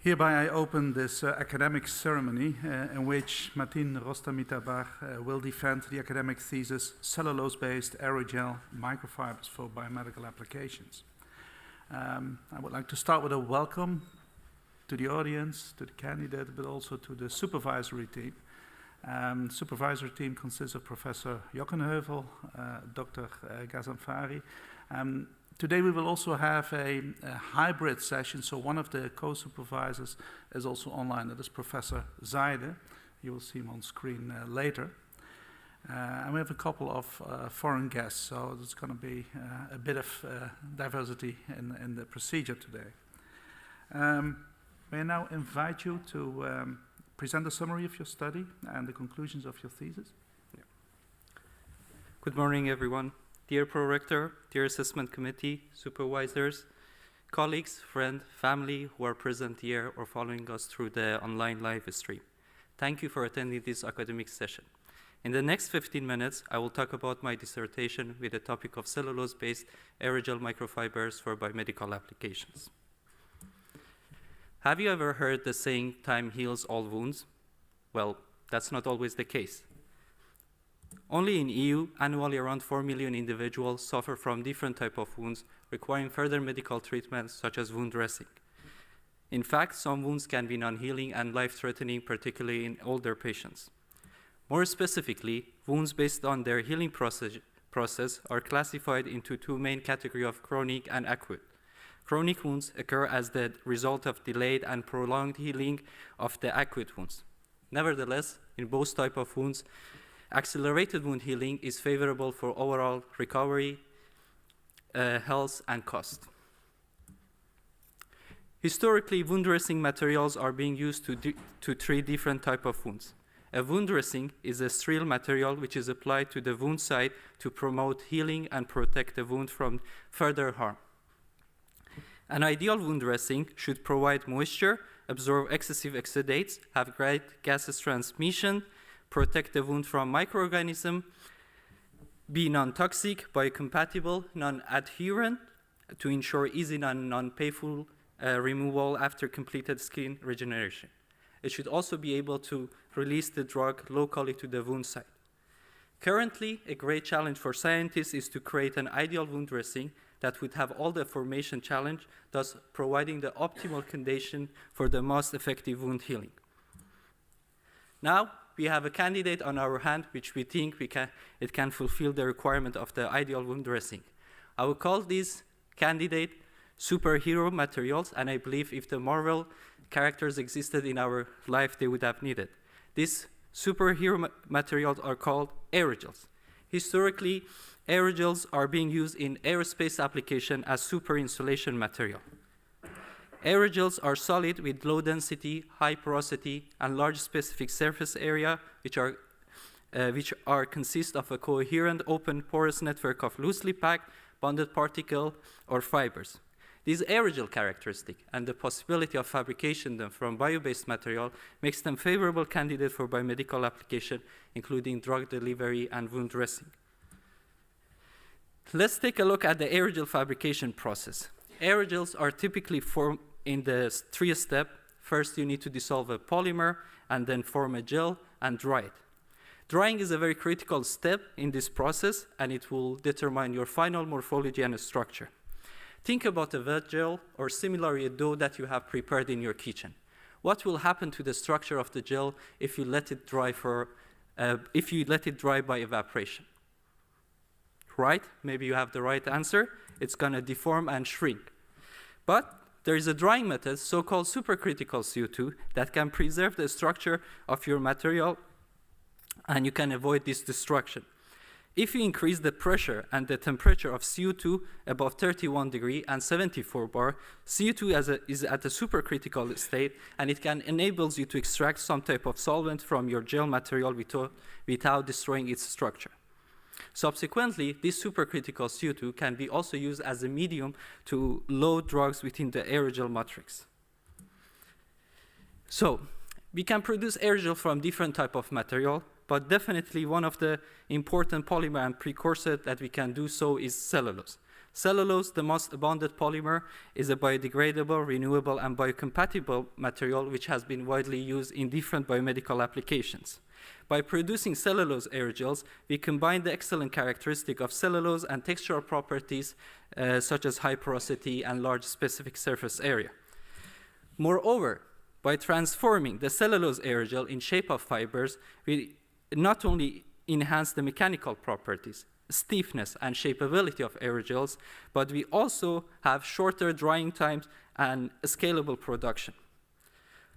Hereby I open this academic ceremony in which Matin Rostamitabar will defend the academic thesis Cellulose-based Aerogel Microfibers for Biomedical Applications. I would like to start with a welcome to the audience, to the candidate, but also to the supervisory team. The supervisory team consists of Professor Jokkenheuvel, Dr. Ghazanfari. Today we will also have a hybrid session, so one of the co-supervisors is also online. That is Professor Zeide. You will see him on screen later. And we have a couple of foreign guests, so there's going to be a bit of diversity in the procedure today. May I now invite you to present a summary of your study and the conclusions of your thesis? Yeah. Good morning, everyone. Dear Pro-Rector, dear Assessment Committee, supervisors, colleagues, friends, family who are present here or following us through the online live stream. Thank you for attending this academic session. In the next 15 minutes, I will talk about my dissertation with the topic of cellulose-based aerogel microfibers for biomedical applications. Have you ever heard the saying, time heals all wounds? Well, that's not always the case. Only in EU, annually around 4 million individuals suffer from different types of wounds requiring further medical treatments such as wound dressing. In fact, some wounds can be non-healing and life-threatening, particularly in older patients. More specifically, wounds based on their healing process are classified into two main categories of chronic and acute. Chronic wounds occur as the result of delayed and prolonged healing of the acute wounds. Nevertheless, in both types of wounds, accelerated wound healing is favorable for overall recovery, health, and cost. Historically, wound dressing materials are being used to treat different types of wounds. A wound dressing is a sterile material which is applied to the wound site to promote healing and protect the wound from further harm. An ideal wound dressing should provide moisture, absorb excessive exudates, have great gaseous transmission, protect the wound from microorganisms, be non-toxic, biocompatible, non-adherent, to ensure easy and non-painful removal after completed skin regeneration. It should also be able to release the drug locally to the wound site. Currently, a great challenge for scientists is to create an ideal wound dressing that would have all the formation challenge, thus providing the optimal condition for the most effective wound healing. Now, we have a candidate on our hand which we think it can fulfill the requirement of the ideal wound dressing. I will call this candidate superhero materials, and I believe if the Marvel characters existed in our life, they would have needed. These superhero materials are called aerogels. Historically, aerogels are being used in aerospace application as super insulation material. Aerogels are solid with low density, high porosity, and large specific surface area, which consist of a coherent open porous network of loosely packed, bonded particle or fibers. These aerogel characteristic and the possibility of fabrication them from bio-based material makes them favorable candidates for biomedical application, including drug delivery and wound dressing. Let's take a look at the aerogel fabrication process. Aerogels are typically formed in the three steps. First, you need to dissolve a polymer and then form a gel and dry it. Drying is a very critical step in this process, and it will determine your final morphology and structure. Think about a wet gel or similarly a dough that you have prepared in your kitchen. What will happen to the structure of the gel if you let it dry by evaporation? Right? Maybe you have the right answer. It's going to deform and shrink. But there is a drying method, so-called supercritical CO2, that can preserve the structure of your material, and you can avoid this destruction. If you increase the pressure and the temperature of CO2 above 31 degrees and 74 bar, CO2 is at a supercritical state, and it can enable you to extract some type of solvent from your gel material without destroying its structure. Subsequently, this supercritical CO2 can be also used as a medium to load drugs within the aerogel matrix. So, we can produce aerogel from different types of material, but definitely one of the important polymer and precursor that we can do so is cellulose. Cellulose, the most abundant polymer, is a biodegradable, renewable, and biocompatible material which has been widely used in different biomedical applications. By producing cellulose aerogels, we combine the excellent characteristic of cellulose and textural properties such as high porosity and large specific surface area. Moreover, by transforming the cellulose aerogel in shape of fibers, we not only enhance the mechanical properties, stiffness and shapeability of aerogels, but we also have shorter drying times and scalable production.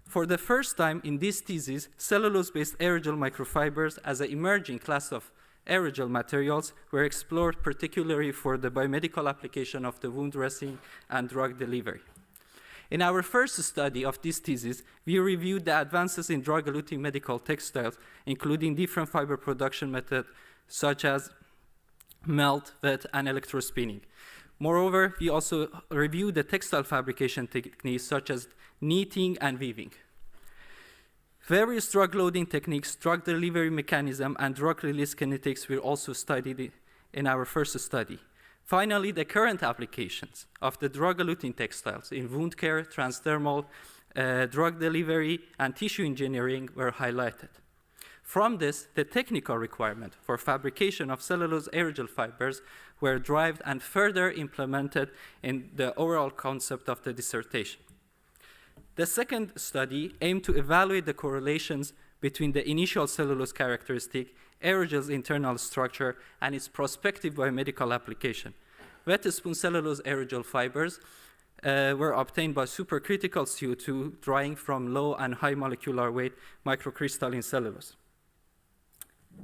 For the first time in this thesis, cellulose-based aerogel microfibers as an emerging class of aerogel materials were explored particularly for the biomedical application of the wound dressing and drug delivery. In our first study of this thesis, we reviewed the advances in drug-eluting medical textiles, including different fiber production methods such as melt, wet, and electrospinning. Moreover, we also reviewed the textile fabrication techniques such as knitting and weaving. Various drug loading techniques, drug delivery mechanism, and drug release kinetics were also studied in our first study. Finally, the current applications of the drug-eluting textiles in wound care, transdermal, drug delivery, and tissue engineering were highlighted. From this, the technical requirement for fabrication of cellulose aerogel fibers were derived and further implemented in the overall concept of the dissertation. The second study aimed to evaluate the correlations between the initial cellulose characteristic, aerogel's internal structure, and its prospective biomedical application. Wet spoon cellulose aerogel fibers were obtained by supercritical CO2 drying from low and high molecular weight microcrystalline cellulose.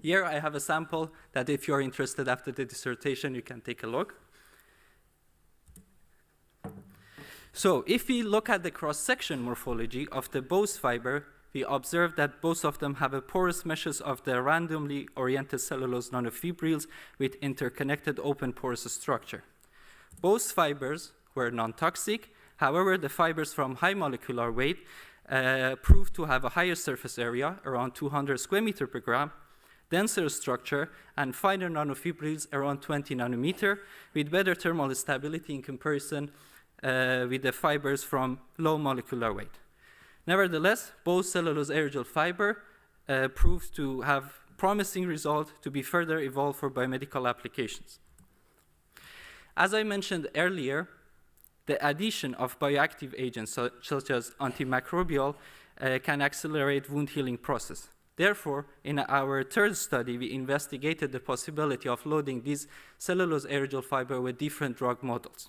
Here I have a sample that if you're interested after the dissertation, you can take a look. So if we look at the cross-section morphology of the both fiber, we observe that both of them have a porous meshes of the randomly oriented cellulose nanofibrils with interconnected open porous structure. Both fibers were non-toxic. However, the fibers from high molecular weight proved to have a higher surface area, around 200 square meter per gram, denser structure, and finer nanofibrils around 20 nanometer, with better thermal stability in comparison with the fibers from low molecular weight. Nevertheless, both cellulose aerogel fiber proved to have promising results to be further evolved for biomedical applications. As I mentioned earlier, the addition of bioactive agents such as antimicrobial can accelerate wound healing process. Therefore, in our third study, we investigated the possibility of loading these cellulose aerogel fiber with different drug models.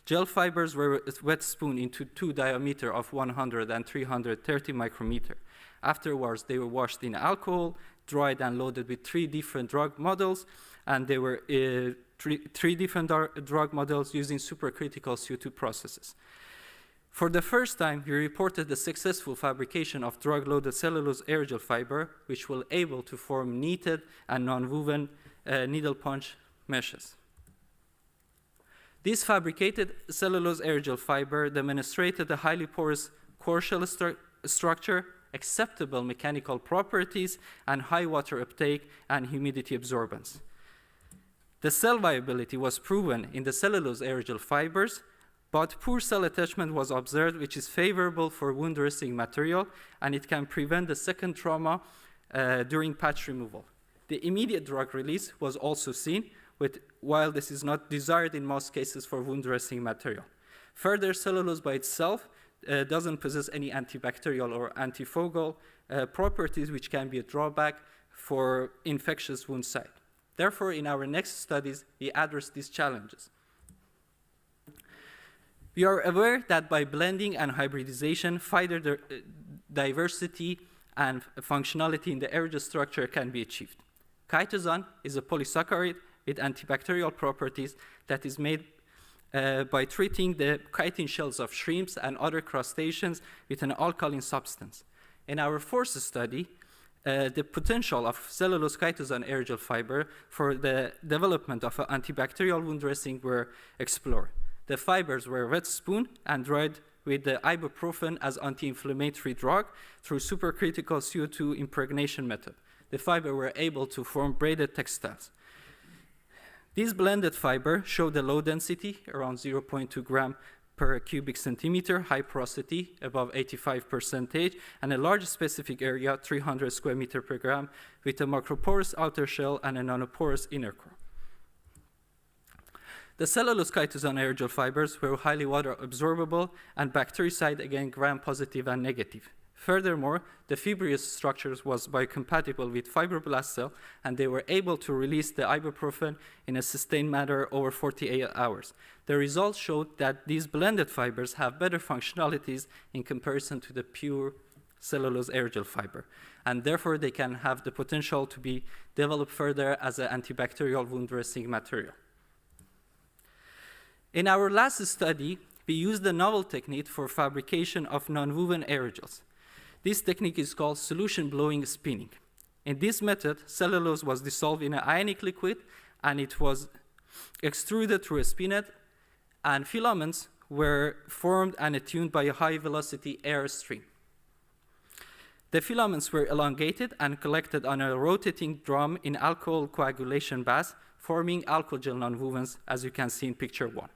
Gel fibers were wet spoon into two diameter of 100 and 330 micrometer. Afterwards, they were washed in alcohol, dried and loaded with three different drug models, and they were three different drug models using supercritical CO2 processes. For the first time, we reported the successful fabrication of drug-loaded cellulose aerogel fiber, which were able to form knitted and non-woven needle punch meshes. This fabricated cellulose aerogel fiber demonstrated a highly porous core shell structure, acceptable mechanical properties, and high water uptake and humidity absorbance. The cell viability was proven in the cellulose aerogel fibers, but poor cell attachment was observed, which is favorable for wound dressing material, and it can prevent the second trauma during patch removal. The immediate drug release was also seen, while this is not desired in most cases for wound dressing material. Further, cellulose by itself doesn't possess any antibacterial or antifungal properties, which can be a drawback for infectious wound site. Therefore, in our next studies, we address these challenges. We are aware that by blending and hybridization, further diversity and functionality in the aerogel structure can be achieved. Chitosan is a polysaccharide with antibacterial properties that is made by treating the chitin shells of shrimps and other crustaceans with an alkaline substance. In our fourth study, the potential of cellulose chitosan aerogel fiber for the development of an antibacterial wound dressing were explored. The fibers were wet spoon and dried with the ibuprofen as anti-inflammatory drug through supercritical CO2 impregnation method. The fiber were able to form braided textiles. These blended fiber show the low density, around 0.2 gram per cubic centimeter, high porosity, above 85%, and a large specific area, 300 square meter per gram, with a macroporous outer shell and a nanoporous inner core. The cellulose chitosan aerogel fibers were highly water absorbable and bactericide, again, gram-positive and negative. Furthermore, the fibrous structures was biocompatible with fibroblast cell, and they were able to release the ibuprofen in a sustained manner over 48 hours. The results showed that these blended fibers have better functionalities in comparison to the pure cellulose aerogel fiber, and therefore they can have the potential to be developed further as an antibacterial wound dressing material. In our last study, we used a novel technique for fabrication of non-woven aerogels. This technique is called solution blowing spinning. In this method, cellulose was dissolved in an ionic liquid, and it was extruded through a spinet, and filaments were formed and attuned by a high-velocity air stream. The filaments were elongated and collected on a rotating drum in alcohol coagulation bath, forming alcohol nonwovens, as you can see in picture 1.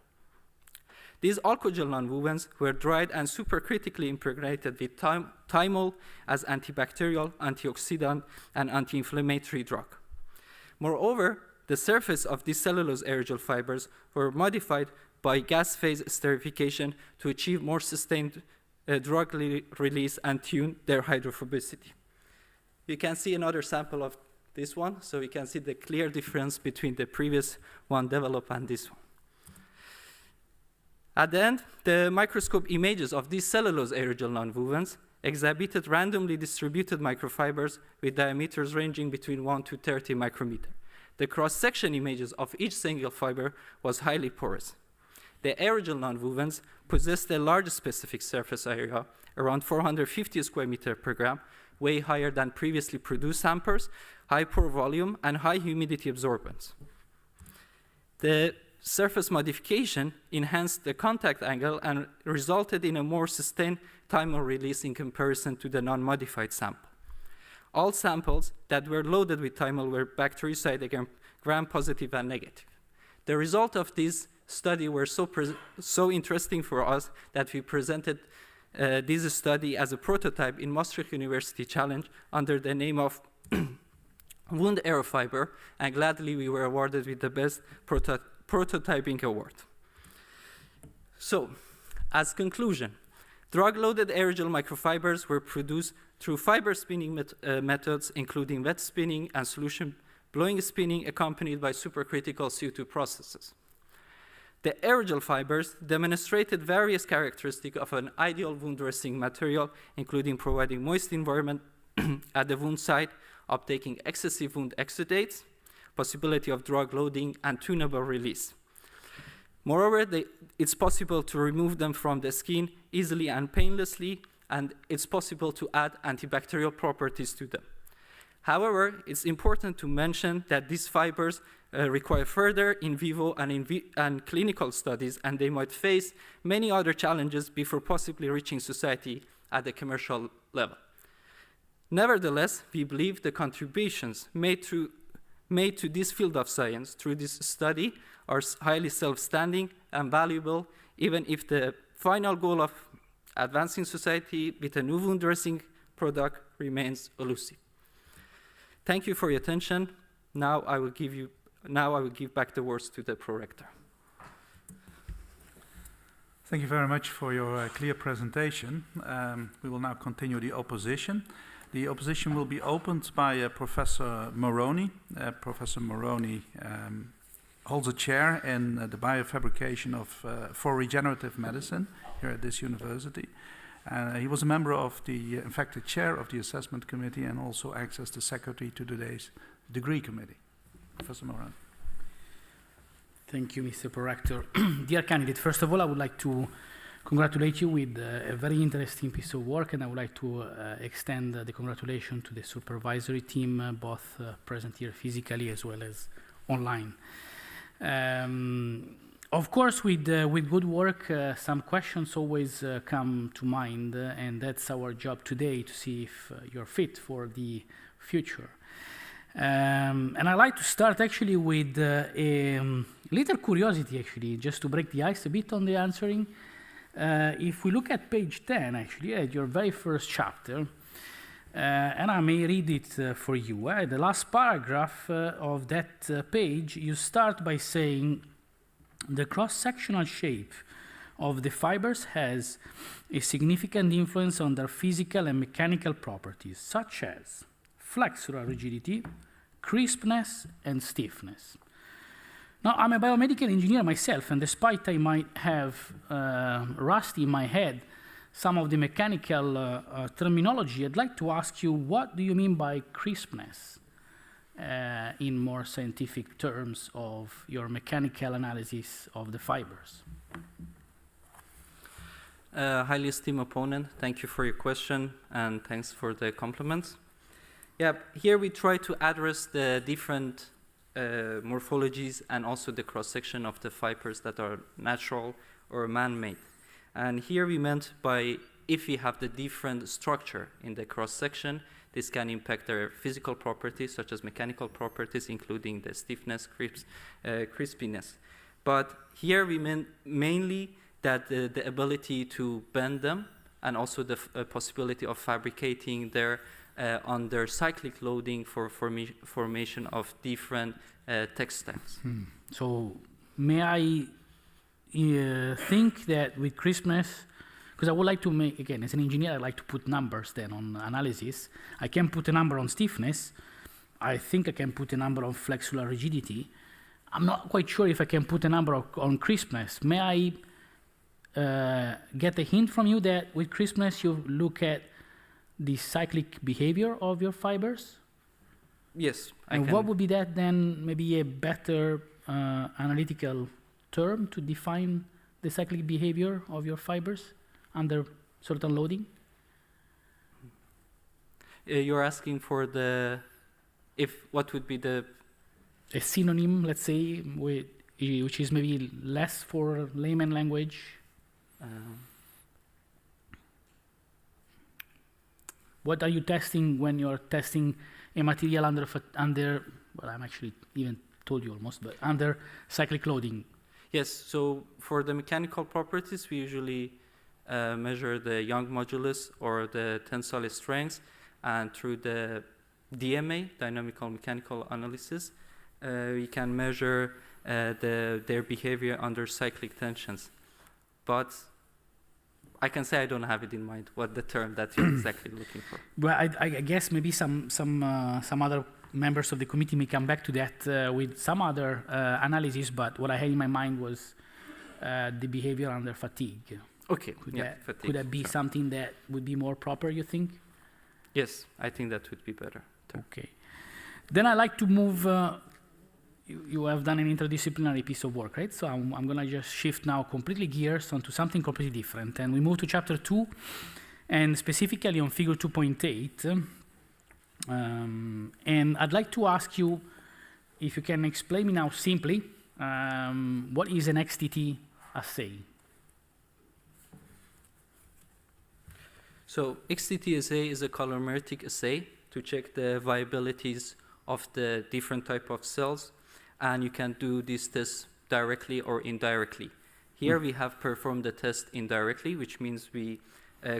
These alcohol nonwovens were dried and supercritically impregnated with thymol as antibacterial, antioxidant, and anti-inflammatory drug. Moreover, the surface of these cellulose aerogel fibers were modified by gas phase esterification to achieve more sustained drug release and tune their hydrophobicity. You can see another sample of this one, so you can see the clear difference between the previous one developed and this one. At the end, the microscope images of these cellulose aerogel nonwovens exhibited randomly distributed microfibers with diameters ranging between 1 to 30 micrometer. The cross-section images of each single fiber was highly porous. The aerogel nonwovens possessed a large specific surface area, around 450 square meter per gram, way higher than previously produced samples, high pore volume, and high humidity absorbance. The surface modification enhanced the contact angle and resulted in a more sustained thymol release in comparison to the non-modified sample. All samples that were loaded with thymol were bactericide, again, gram-positive and negative. The result of this study were so interesting for us that we presented this study as a prototype in Maastricht University Challenge under the name of Wound Aerofiber, and gladly we were awarded with the best prototyping award. So, as conclusion, drug-loaded aerogel microfibers were produced through fiber spinning methods, including wet spinning and solution blowing spinning accompanied by supercritical CO2 processes. The aerogel fibers demonstrated various characteristics of an ideal wound dressing material, including providing moist environment at the wound site, uptaking excessive wound exudates, possibility of drug loading, and tunable release. Moreover, it's possible to remove them from the skin easily and painlessly, and it's possible to add antibacterial properties to them. However, it's important to mention that these fibers require further in vivo and clinical studies, and they might face many other challenges before possibly reaching society at the commercial level. Nevertheless, we believe the contributions made to this field of science through this study are highly self-standing and valuable, even if the final goal of advancing society with a new wound dressing product remains elusive. Thank you for your attention. Now I will give back the words to the prorector. Thank you very much for your clear presentation. We will now continue the opposition. The opposition will be opened by Professor Moroni. Professor Moroni holds a chair in the biofabrication for regenerative medicine here at this university. He was a member of in fact, the chair of the assessment committee, and also acts as the secretary to today's degree committee. Professor Moroni. Thank you, Mr. Prorector. Dear candidate, first of all, I would like to congratulate you with a very interesting piece of work, and I would like to extend the congratulations to the supervisory team, both present here physically as well as online. Of course, with good work, some questions always come to mind, and that's our job today, to see if you're fit for the future. And I'd like to start actually with a little curiosity, actually, just to break the ice a bit on the answering. If we look at page 10, actually, at your very first chapter, and I may read it for you. The last paragraph of that page, you start by saying, the cross-sectional shape of the fibers has a significant influence on their physical and mechanical properties, such as flexural rigidity, crispness, and stiffness. Now, I'm a biomedical engineer myself, and despite I might have rusty in my head some of the mechanical terminology, I'd like to ask you, what do you mean by crispness in more scientific terms of your mechanical analysis of the fibers? Highly esteemed opponent, thank you for your question, and thanks for the compliments. Yeah, here we try to address the different morphologies and also the cross-section of the fibers that are natural or man-made. And here we meant by if we have the different structure in the cross-section, this can impact their physical properties, such as mechanical properties, including the stiffness, crispiness. But here we meant mainly that the ability to bend them and also the possibility of fabricating their under cyclic loading for formation of different textiles. So may I think that with crispness, because I would like to make, again, as an engineer, I like to put numbers then on analysis. I can put a number on stiffness. I think I can put a number on flexural rigidity. I'm not quite sure if I can put a number on crispness. May I get a hint from you that with crispness you look at the cyclic behavior of your fibers? Yes, I and can. What would be that then, maybe a better analytical term to define the cyclic behavior of your fibers under certain loading? You're asking for what would be the... A synonym, let's say, which is maybe less for layman language. What are you testing when you're testing a material under, well, I'm actually even told you almost, but under cyclic loading? Yes, so for the mechanical properties, we usually measure the Young modulus or the tensile strength, and through the DMA, dynamical mechanical analysis, we can measure their behavior under cyclic tensions. But I can say I don't have it in mind, what the term that you're exactly looking for. Well, I guess maybe some other members of the committee may come back to that with some other analysis, but what I had in my mind was the behavior under fatigue. Okay, Fatigue. Could that be something that would be more proper, you think? Yes, I think that would be better. Okay. Then I'd like to move, you have done an interdisciplinary piece of work, right? So I'm going to just shift now completely gears onto something completely different. And we move to chapter 2, and specifically on figure 2.8. And I'd like to ask you if you can explain me now simply what is an XTT assay? So XTT assay is a colorimetric assay to check the viabilities of the different type of cells, and you can do this test directly or indirectly. Here we have performed the test indirectly, which means we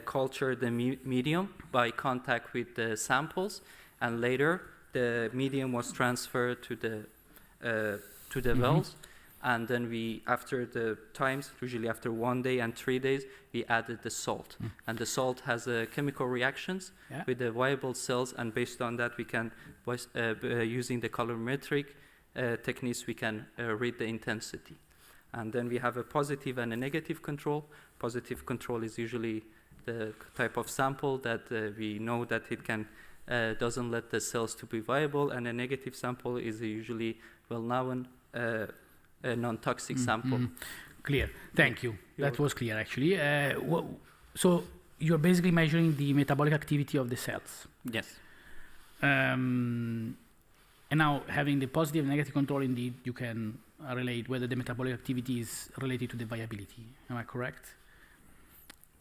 culture the medium by contact with the samples, and later the medium was transferred to the wells, and then we, after the times, usually after 1 day and 3 days, we added the salt. And the salt has chemical reactions with the viable cells, and based on that we can, using the colorimetric techniques, we can read the intensity. And then we have a positive and a negative control. Positive control is usually the type of sample that we know that it can doesn't let the cells to be viable, and a negative sample is usually well-known a non-toxic sample. Clear. Thank you. That was clear, actually. So you're basically measuring the metabolic activity of the cells. Yes. And now, having the positive and negative control, indeed, you can relate whether the metabolic activity is related to the viability. Am I correct?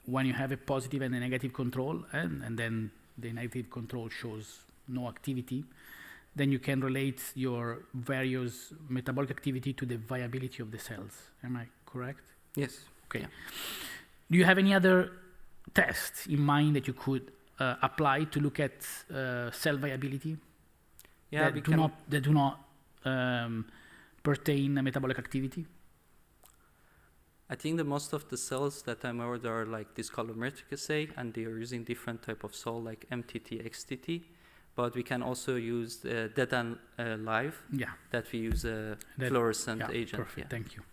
When you have a positive and a negative control, and then the negative control shows no activity, then you can relate your various metabolic activity to the viability of the cells. Am I correct? Yes. Okay. Yeah. Do you have any other tests in mind that you could apply to look at cell viability? Yeah, that do not pertain metabolic activity? I think that most of the cells that I'm aware are like this colorimetric assay, and they are using different type of cell like MTT, XTT. But we can also use dead and live. Yeah. That we use a fluorescent agent. Perfect. Yeah. Thank you.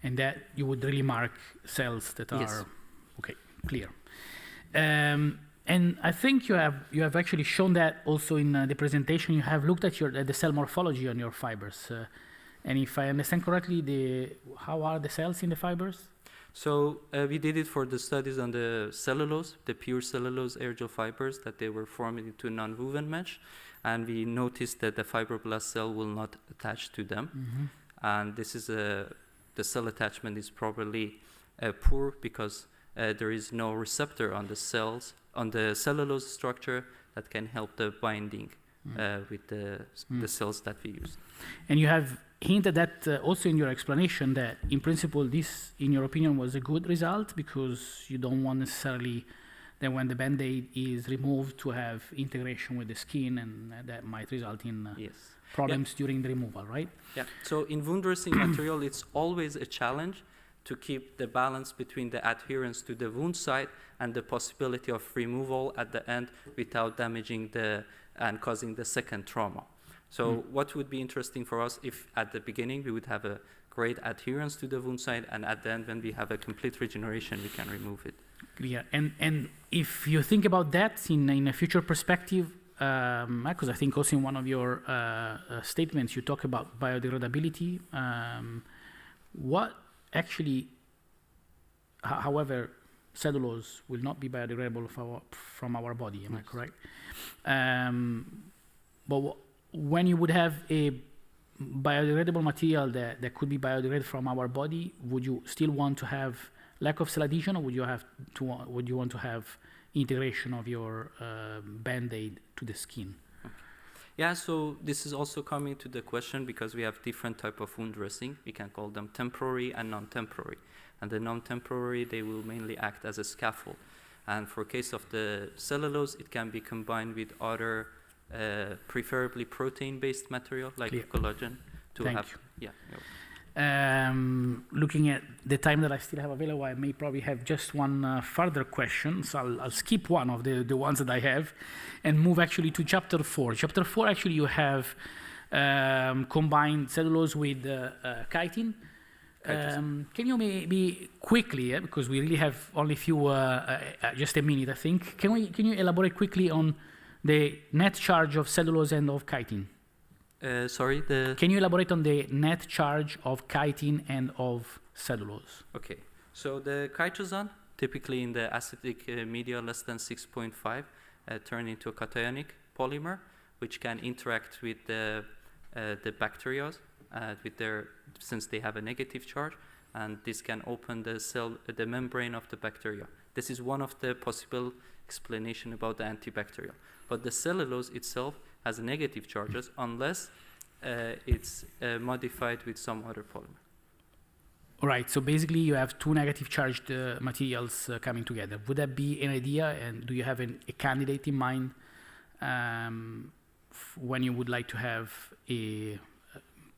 And that you would really mark cells that Yes. are okay, clear. And I think you have actually shown that also in the presentation. You have looked at the cell morphology on your fibers. And if I understand correctly, how are the cells in the fibers? So we did it for the studies on the cellulose, the pure cellulose aerogel fibers, that they were formed into non-woven mesh, and we noticed that the fibroblast cell will not attach to them. Mm-hmm. And this is the cell attachment is probably poor because there is no receptor on the cells, on the cellulose structure that can help the binding with the cells that we use. And you have hinted that also in your explanation that in principle this, in your opinion, was a good result because you don't want necessarily that when the band-aid is removed to have integration with the skin, and that might result in Yes. problems during the removal, right? Yeah. So in wound dressing material, it's always a challenge to keep the balance between the adherence to the wound site and the possibility of removal at the end without damaging and causing the second trauma. So what would be interesting for us if at the beginning we would have a great adherence to the wound site, and at the end when we have a complete regeneration, we can remove it. Yeah, and if you think about that in a future perspective, because I think also in one of your statements you talk about biodegradability, what actually, however, cellulose will not be biodegradable from our body, am I correct? But when you would have a biodegradable material that could be biodegraded from our body, would you still want to have lack of cell adhesion, or would you want to have integration of your band-aid to the skin? Yeah, so this is also coming to the question because we have different type of wound dressing. We can call them temporary and non-temporary. And the non-temporary, they will mainly act as a scaffold. And for case of the cellulose, it can be combined with other preferably protein-based material like collagen to Thank have. you. Yeah. Looking at the time that I still have available, I may probably have just one further question. So I'll skip one of the ones that I have and move actually to chapter 4. Chapter 4, actually, you have combined cellulose with chitin. Can you maybe quickly, because we really have only just a minute, I think. Can you elaborate quickly on the net charge of cellulose and of chitin? Sorry, Can you elaborate on the net charge of chitin and of cellulose? Okay, so the chitosan, typically in the acidic media less than 6.5, turn into a cationic polymer, which can interact with the bacteria since they have a negative charge, and this can open the membrane of the bacteria. This is one of the possible explanation about the antibacterial. But the cellulose itself has negative charges unless it's modified with some other polymer. All right, so basically you have two negative charged materials coming together. Would that be an idea, and do you have a candidate in mind when you would like to have a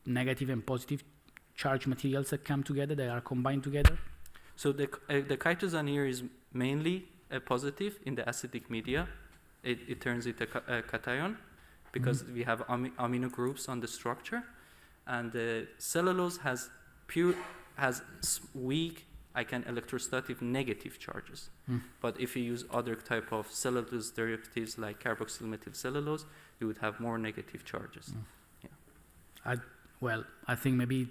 negative and positive charged materials that come together, that are combined together? So the chitosan here is mainly a positive in the acidic media. It turns into a cation because we have amino groups on the structure, and the cellulose has weak, electrostatic negative charges. But if you use other type of cellulose derivatives like carboxyl methylcellulose, you would have more negative charges. Yeah. I think maybe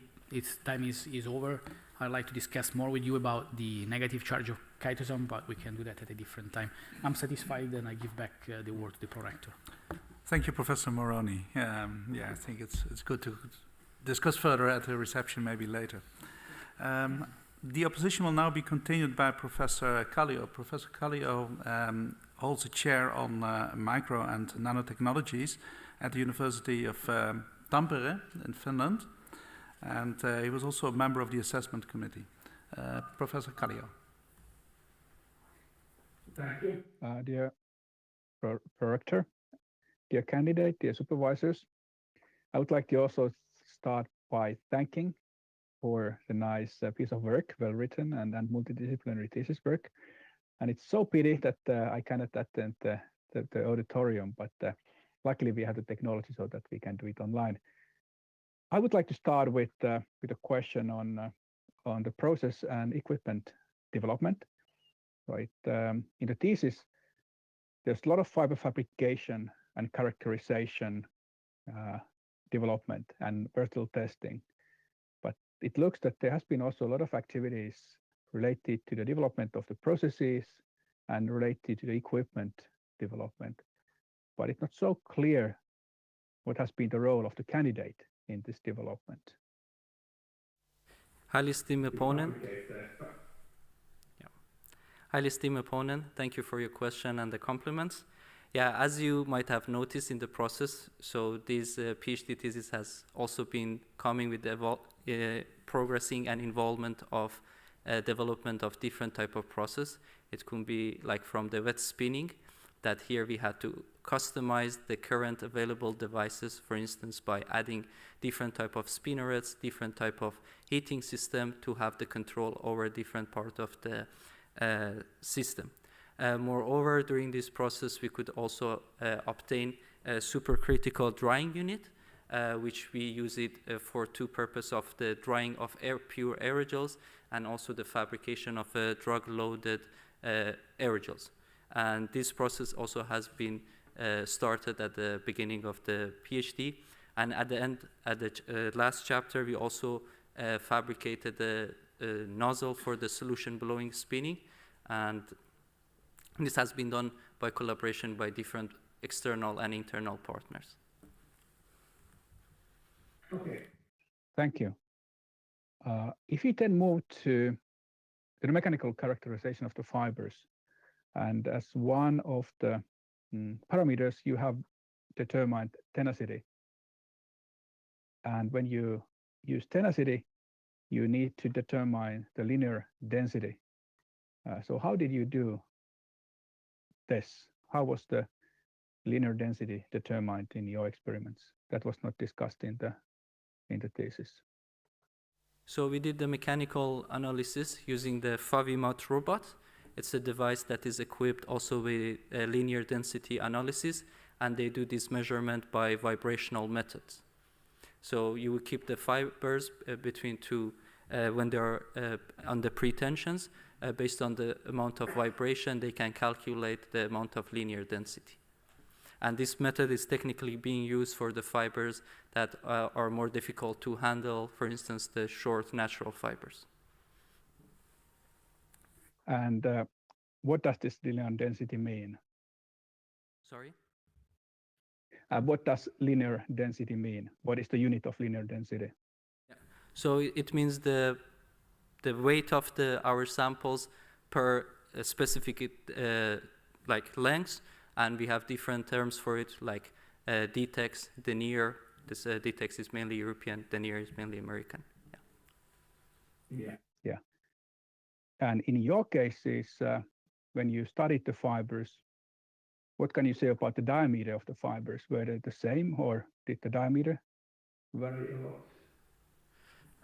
time is over. I'd like to discuss more with you about the negative charge of chitosan, but we can do that at a different time. I'm satisfied, and I give back the word to the prorector. Thank you, Professor Moroni. I think it's good to discuss further at the reception, maybe later. The opposition will now be continued by Professor Kallio. Professor Kallio holds a chair on micro and nanotechnologies at the University of Tampere in Finland, and he was also a member of the assessment committee. Professor Kallio. Thank you. Dear Rector, dear candidate, dear supervisors, I would like to also start by thanking for the nice piece of work, well written and multidisciplinary thesis work. And it's so pity that I cannot attend the auditorium, but luckily we have the technology so that we can do it online. I would like to start with a question on the process and equipment development. Right, in the thesis, there's a lot of fiber fabrication and characterization development and versatile testing, but it looks that there has been also a lot of activities related to the development of the processes and related to the equipment development, but it's not so clear what has been the role of the candidate in this development. Highly esteemed opponent. Highly esteemed opponent, thank you for your question and the compliments. Yeah, as you might have noticed in the process, so this PhD thesis has also been coming with the progressing and involvement of development of different type of process. It could be like from the wet spinning, that here we had to customize the current available devices, for instance, by adding different type of spinnerets, different type of heating system to have the control over different part of the system. Moreover, during this process, we could also obtain a supercritical drying unit, which we use it for two purposes of the drying of pure aerogels and also the fabrication of drug-loaded aerogels. And this process also has been started at the beginning of the PhD. And at the end, at the last chapter, we also fabricated the nozzle for the solution blowing spinning, and this has been done by collaboration by different external and internal partners. Okay, thank you. If you then move to the mechanical characterization of the fibers, and as one of the parameters you have determined tenacity, and when you use tenacity, you need to determine the linear density. So how did you do this? How was the linear density determined in your experiments? That was not discussed in the thesis. So we did the mechanical analysis using the FaviMat robot. It's a device that is equipped also with linear density analysis, and they do this measurement by vibrational methods. So you will keep the fibers between two when they are under pretensions. Based on the amount of vibration, they can calculate the amount of linear density. And this method is technically being used for the fibers that are more difficult to handle, for instance, the short natural fibers. And what does this linear density mean? Sorry? What does linear density mean? What is the unit of linear density? Yeah. So it means the weight of our samples per specific like lengths, and we have different terms for it, like DTEX, denier. This DTEX is mainly European, denier is mainly American. Yeah. Yeah. And in your cases, when you studied the fibers, what can you say about the diameter of the fibers? Were they the same, or did the diameter vary a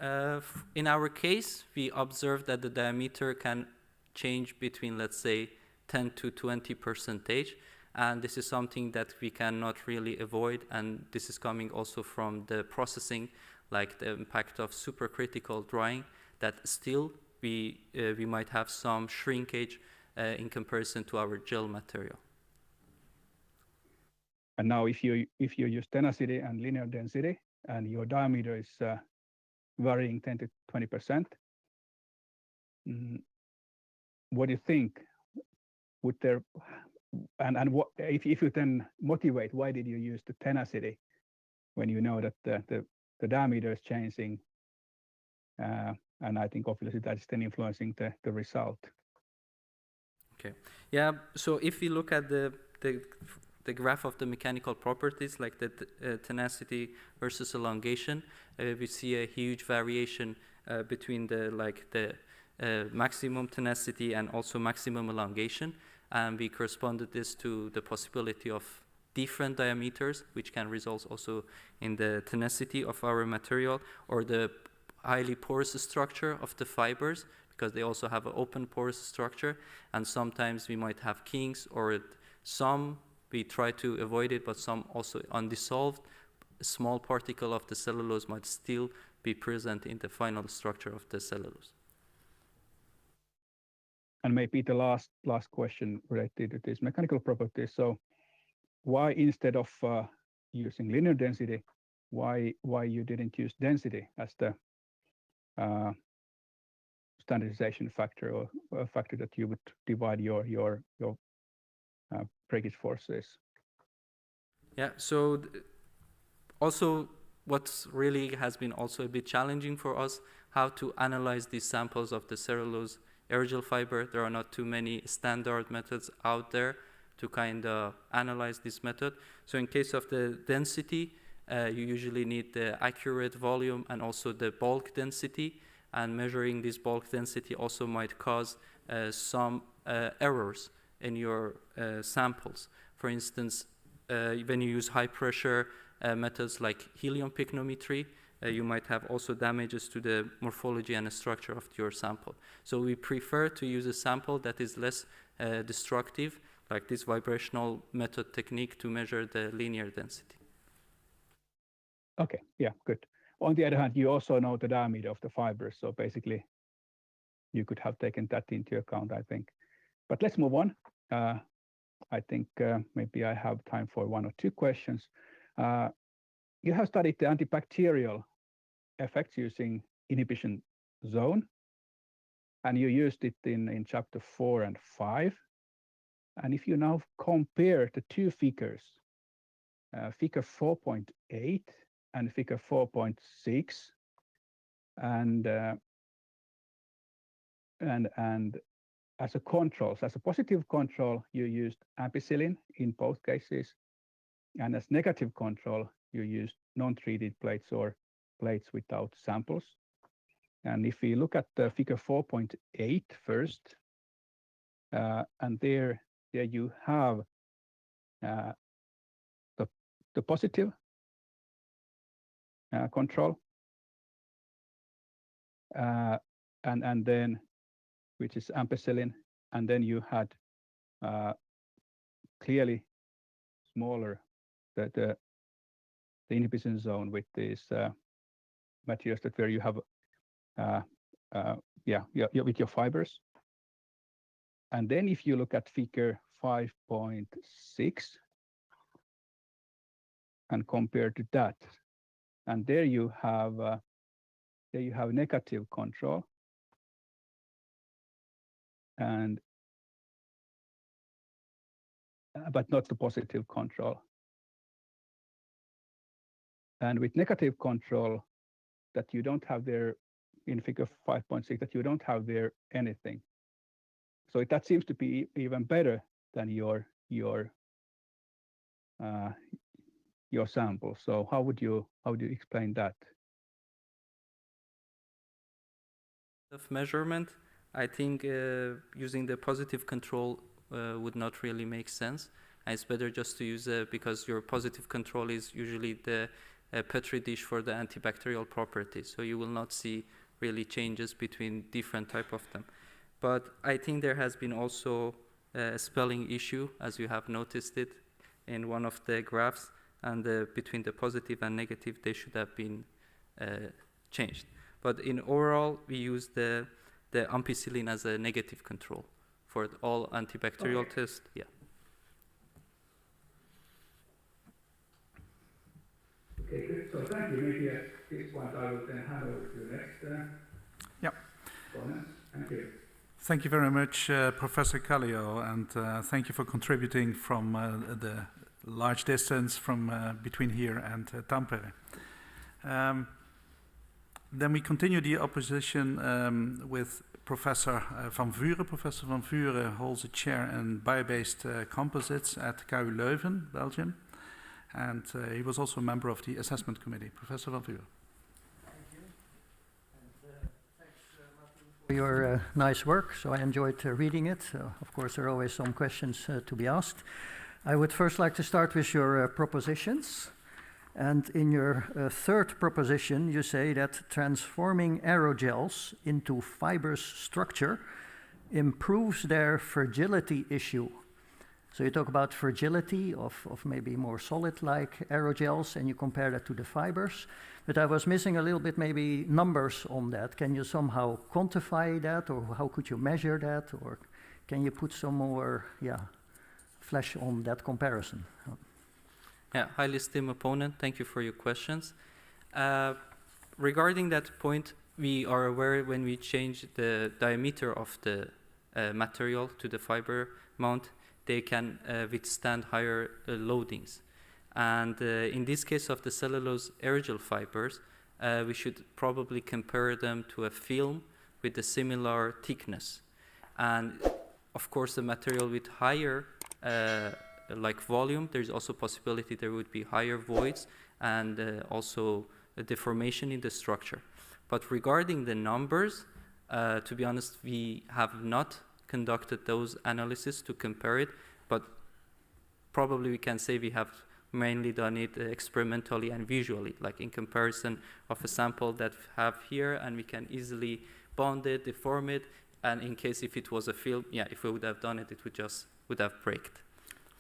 lot? In our case, we observed that the diameter can change between, let's say, 10 to 20%, and this is something that we cannot really avoid, and this is coming also from the processing, like the impact of supercritical drying, that still we might have some shrinkage in comparison to our gel material. And now if you use tenacity and linear density, and your diameter is varying 10 to 20%, what do you think? Would there, and what if you then motivate, why did you use the tenacity when you know that the diameter is changing? And I think obviously that is then influencing the result. Okay. Yeah. So if we look at the the graph of the mechanical properties, like the tenacity versus elongation, we see a huge variation between the maximum tenacity and also maximum elongation, and we corresponded this to the possibility of different diameters, which can result also in the tenacity of our material, or the highly porous structure of the fibers, because they also have an open porous structure, and sometimes we might have kinks, or some we try to avoid it, but some also undissolved. A small particle of the cellulose might still be present in the final structure of the cellulose. And maybe the last question related to these mechanical properties. So why, instead of using linear density, why you didn't use density as the standardization factor, or a factor that you would divide your breakage forces? Yeah, so also what's really has been also a bit challenging for us, how to analyze these samples of the cellulose aerogel fiber. There are not too many standard methods out there to kind of analyze this method. So in case of the density, you usually need the accurate volume and also the bulk density, and measuring this bulk density also might cause some errors in your samples. For instance, when you use high pressure methods like helium pycnometry, you might have also damages to the morphology and structure of your sample. So we prefer to use a sample that is less destructive, like this vibrational method technique, to measure the linear density. Okay, yeah, good. On the other hand, you also know the diameter of the fibers, so basically you could have taken that into account, I think. But let's move on. I think maybe I have time for one or two questions. You have studied the antibacterial effects using inhibition zone, and you used it in chapter 4 and 5. And if you now compare the two figures, figure 4.8 and figure 4.6, and as a control, as a positive control, you used ampicillin in both cases, and as negative control, you used non-treated plates or plates without samples. And if we look at the figure 4.8 first, and there you have the positive control, and then, which is ampicillin, and then you had clearly smaller the inhibition zone with these materials that where you have with your fibers. And then if you look at figure 5.6 and compare to that, and there you have negative control, and but not the positive control. And with negative control, that you don't have there in figure 5.6, that you don't have there anything. So that seems to be even better than your sample. So how would you explain that? Of measurement, I think using the positive control would not really make sense. And it's better just to use because your positive control is usually the Petri dish for the antibacterial properties. So you will not see really changes between different type of them. But I think there has been also a spelling issue, as you have noticed it in one of the graphs, and between the positive and negative, they should have been changed. But in overall, we use the ampicillin as a negative control for all antibacterial tests. Yeah. Okay, good. So thank you. Maybe at this point I will then hand over to the next comments. Thank you. Thank you very much, Professor Kallio, and thank you for contributing from the large distance from between here and Tampere. Then we continue the opposition with Professor Van Vuren. Professor Van Vuren holds a chair in bio-based composites at KU Leuven, Belgium. And he was also a member of the assessment committee. Professor Van Vuren. Thank you. And thanks, Martin, for your nice work. So I enjoyed reading it. Of course, there are always some questions to be asked. I would first like to start with your propositions. And in your third proposition, you say that transforming aerogels into fibrous structure improves their fragility issue. So you talk about fragility of maybe more solid-like aerogels, and you compare that to the fibers. But I was missing a little bit maybe numbers on that. Can you somehow quantify that, or how could you measure that, or can you put some more flesh on that comparison? Yeah, highly esteemed opponent, thank you for your questions. Regarding that point, we are aware when we change the diameter of the material to the fiber mount, they can withstand higher loadings. And in this case of the cellulose aerogel fibers, we should probably compare them to a film with a similar thickness. And of course, the material with higher like volume, there's also possibility there would be higher voids and also a deformation in the structure. But regarding the numbers, to be honest, we have not conducted those analyses to compare it, but probably we can say we have mainly done it experimentally and visually, like in comparison of a sample that we have here, and we can easily bond it, deform it, and in case if it was a film, if we would have done it, it would have braked.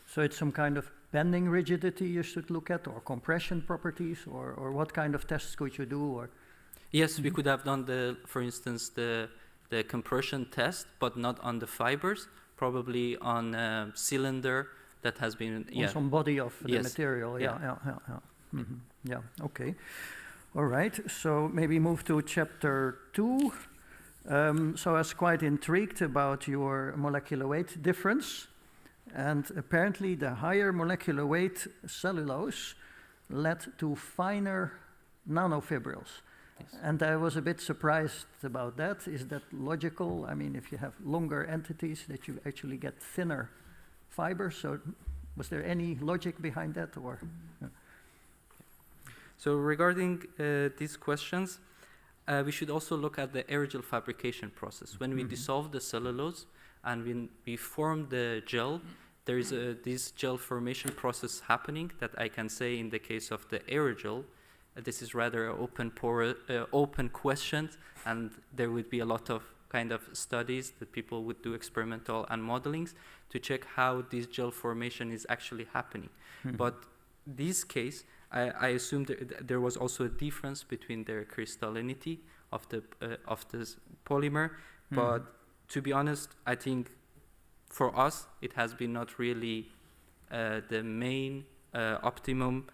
So it's some kind of bending rigidity you should look at, or compression properties, or what kind of tests could you do? Or yes, we could have done for instance, the compression test, but not on the fibers, probably on a cylinder that has been on some body of the material. Okay. All right. So maybe move to chapter 2. So I was quite intrigued about your molecular weight difference. And apparently the higher molecular weight cellulose led to finer nanofibrils. Yes. And I was a bit surprised about that. Is that logical? I mean, if you have longer entities, that you actually get thinner fibers. So was there any logic behind that? Or? So regarding these questions, we should also look at the aerogel fabrication process. When we dissolve the cellulose, and when we form the gel, there is this gel formation process happening that I can say in the case of the aerogel. This is rather an open question, and there would be a lot of kind of studies that people would do experimental and modelings to check how this gel formation is actually happening. But this case, I assume there was also a difference between the crystallinity of this polymer, but to be honest, I think for us, it has been not really the main optimum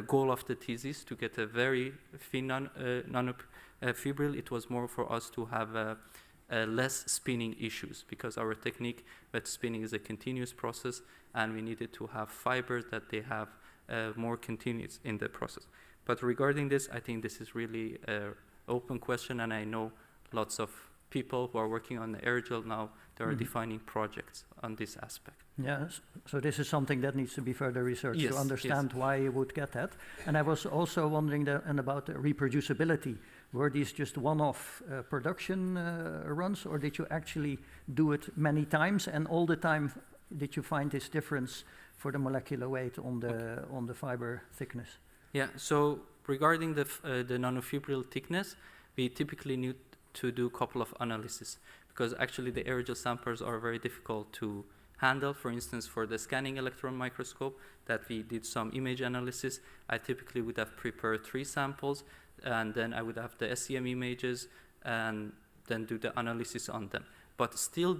goal of the thesis to get a very thin nanofibril. It was more for us to have less spinning issues, because our technique with spinning is a continuous process, and we needed to have fibers that they have more continuous in the process. But regarding this, I think this is really an open question, and I know lots of people who are working on the aerogel now, they are defining projects on this aspect. Yes, so this is something that needs to be further researched to understand why you would get that. And I was also wondering about the reproducibility. Were these just one-off production runs, or did you actually do it many times, and all the time did you find this difference for the molecular weight on the fiber thickness? Yeah, so regarding the nanofibril thickness, we typically need to do a couple of analyses, because actually the aerogel samples are very difficult to handle. For instance, for the scanning electron microscope that we did some image analysis, I typically would have prepared 3 samples, and then I would have the SEM images and then do the analysis on them. But still,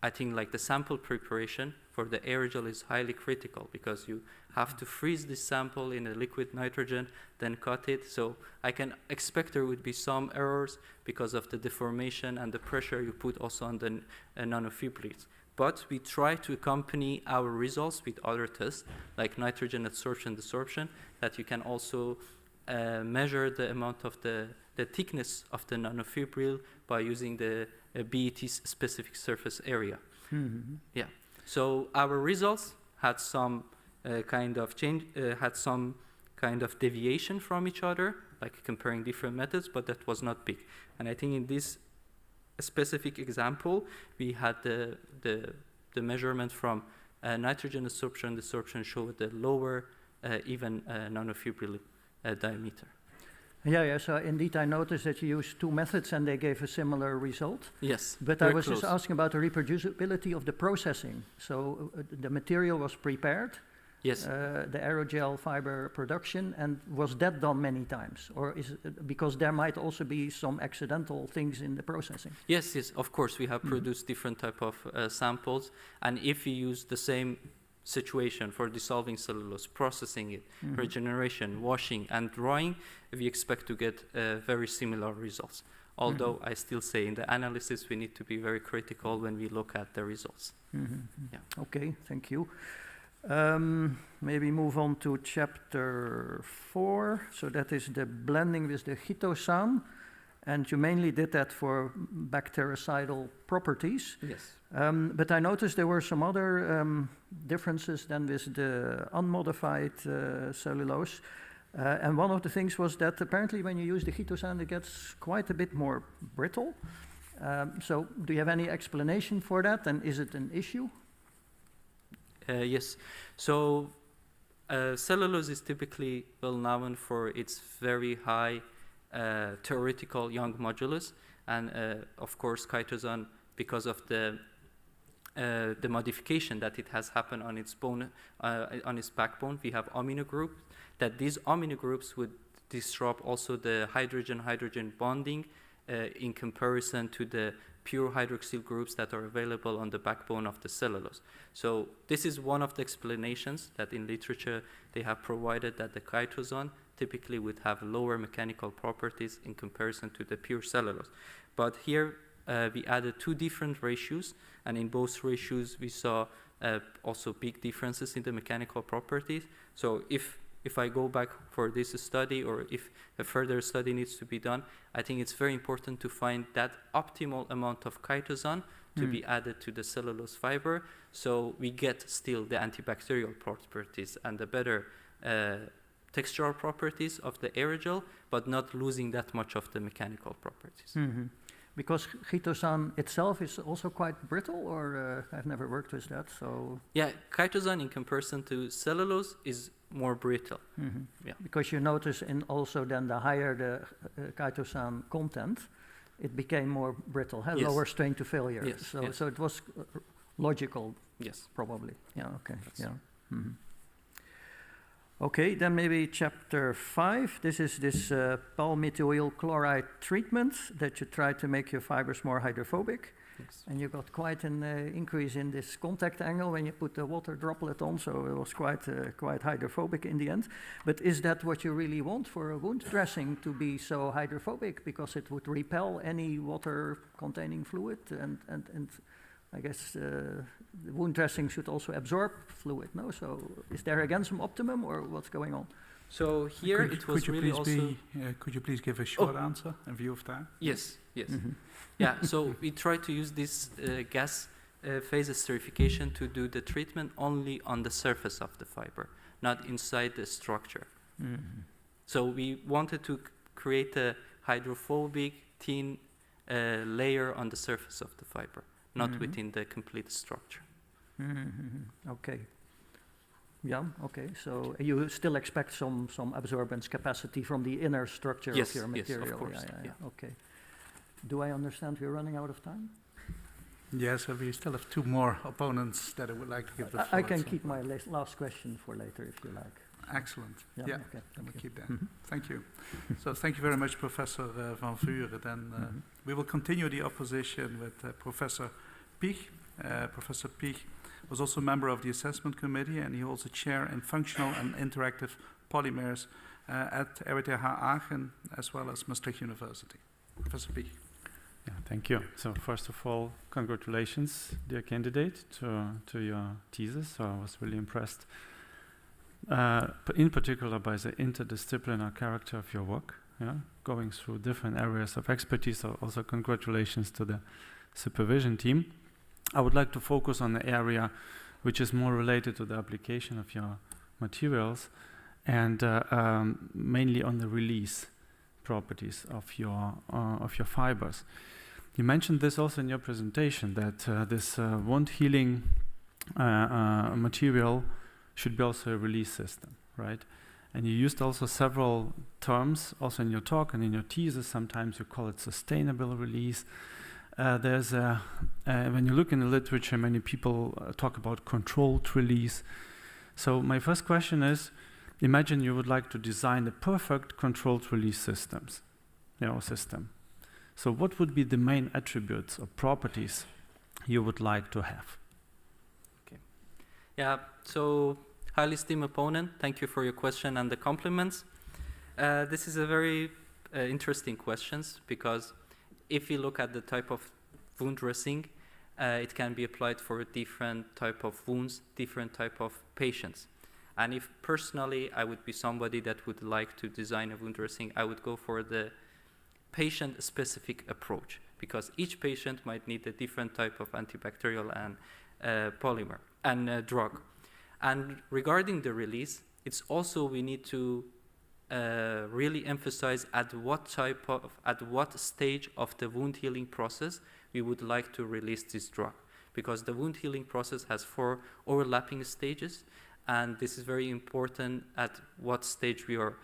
I think like the sample preparation for the aerogel is highly critical, because you have to freeze this sample in a liquid nitrogen, then cut it. So I can expect there would be some errors because of the deformation and the pressure you put also on the nanofibrils. But we try to accompany our results with other tests, like nitrogen adsorption, desorption, that you can also measure the amount of the thickness of the nanofibril by using the BET specific surface area. Yeah. So our results had some kind of change, had some kind of deviation from each other, like comparing different methods, but that was not big. And I think in this specific example, we had the measurement from nitrogen desorption showed the lower even nanofibril diameter. Yeah, so indeed I noticed that you used two methods and they gave a similar result. Yes, but I was just asking about the reproducibility of the processing. So the material was prepared, yes, the aerogel fiber production, and was that done many times? Or is it, because there might also be some accidental things in the processing? Yes, yes, of course we have produced different type of samples, and if you use the same situation for dissolving cellulose, processing it, regeneration, washing, and drying, we expect to get very similar results. Although I still say in the analysis we need to be very critical when we look at the results. Yeah. Okay, thank you. Maybe move on to chapter 4. So that is the blending with the chitosan. And you mainly did that for bactericidal properties. Yes. But I noticed there were some other differences than with the unmodified cellulose. And one of the things was that apparently when you use the chitosan, it gets quite a bit more brittle. So do you have any explanation for that? And is it an issue? Yes. So cellulose is typically well known for its very high theoretical Young modulus, and of course chitosan, because of the modification that it has happened on its bone, on its backbone, we have amino groups. That these amino groups would disrupt also the hydrogen-hydrogen bonding in comparison to the pure hydroxyl groups that are available on the backbone of the cellulose. So this is one of the explanations that in literature they have provided, that the chitosan typically would have lower mechanical properties in comparison to the pure cellulose. But here we added two different ratios, and in both ratios we saw also big differences in the mechanical properties. So if I go back for this study, or if a further study needs to be done, I think it's very important to find that optimal amount of chitosan to be added to the cellulose fiber, so we get still the antibacterial properties and the better textural properties of the aerogel, but not losing that much of the mechanical properties. Because chitosan itself is also quite brittle, or I've never worked with that, so... Yeah, chitosan in comparison to cellulose is more brittle. Yeah. Because you notice in also then the higher the chitosan content, it became more brittle, had lower strain to failure. Yes, so, yes. so it was logical, Yes. probably. Yeah, okay, yeah. Okay, then maybe chapter 5. This is this palmitoyl chloride treatment that you try to make your fibers more hydrophobic. Yes. And you got quite an increase in this contact angle when you put the water droplet on, so it was quite hydrophobic in the end. But is that what you really want for a wound dressing, to be so hydrophobic? Because it would repel any water-containing fluid, and I guess the wound dressing should also absorb fluid, no? So is there again some optimum, or what's going on? So here it was really also... could you please give a short answer in view of time? Yes, yes. Yeah, so we try to use this gas phase esterification to do the treatment only on the surface of the fiber, not inside the structure. So we wanted to create a hydrophobic, thin layer on the surface of the fiber, not within the complete structure. Okay. Yeah, okay. So you still expect some absorbance capacity from the inner structure of your material? Yes, of course. Yeah. Okay. Do I understand we're running out of time? Yes, so we still have two more opponents that I would like to give the floor. I can keep my last question for later if you like. Excellent. Yeah, Yeah, okay, we'll keep that. Mhm. Thank you. So thank you very much, Professor Van Vuren. Then we will continue the opposition with Professor Piech. Professor Piech was also a member of the assessment committee, and he holds a chair in functional and interactive polymers at RWTH Aachen, as well as Maastricht University. Professor Piech. Yeah, thank you. So first of all, congratulations, dear candidate, to your thesis. So I was really impressed in particular by the interdisciplinary character of your work, going through different areas of expertise. So also congratulations to the supervision team. I would like to focus on the area which is more related to the application of your materials, and mainly on the release properties of your fibers. You mentioned this also in your presentation, that this wound healing material should be also a release system, right? And you used also several terms also in your talk and in your thesis. Sometimes you call it sustainable release. There's when you look in the literature, many people talk about controlled release. So my first question is, imagine you would like to design a perfect controlled release system. So what would be the main attributes or properties you would like to have? Okay. Yeah, so highly esteemed opponent, thank you for your question and the compliments. This is a very interesting question, because if you look at the type of wound dressing, it can be applied for different type of wounds, different type of patients. And if personally I would be somebody that would like to design a wound dressing, I would go for the patient-specific approach, because each patient might need a different type of antibacterial and polymer and drug. And regarding the release, it's also we need to really emphasize at what stage of the wound healing process we would like to release this drug, because the wound healing process has 4 overlapping stages, and this is very important at what stage we are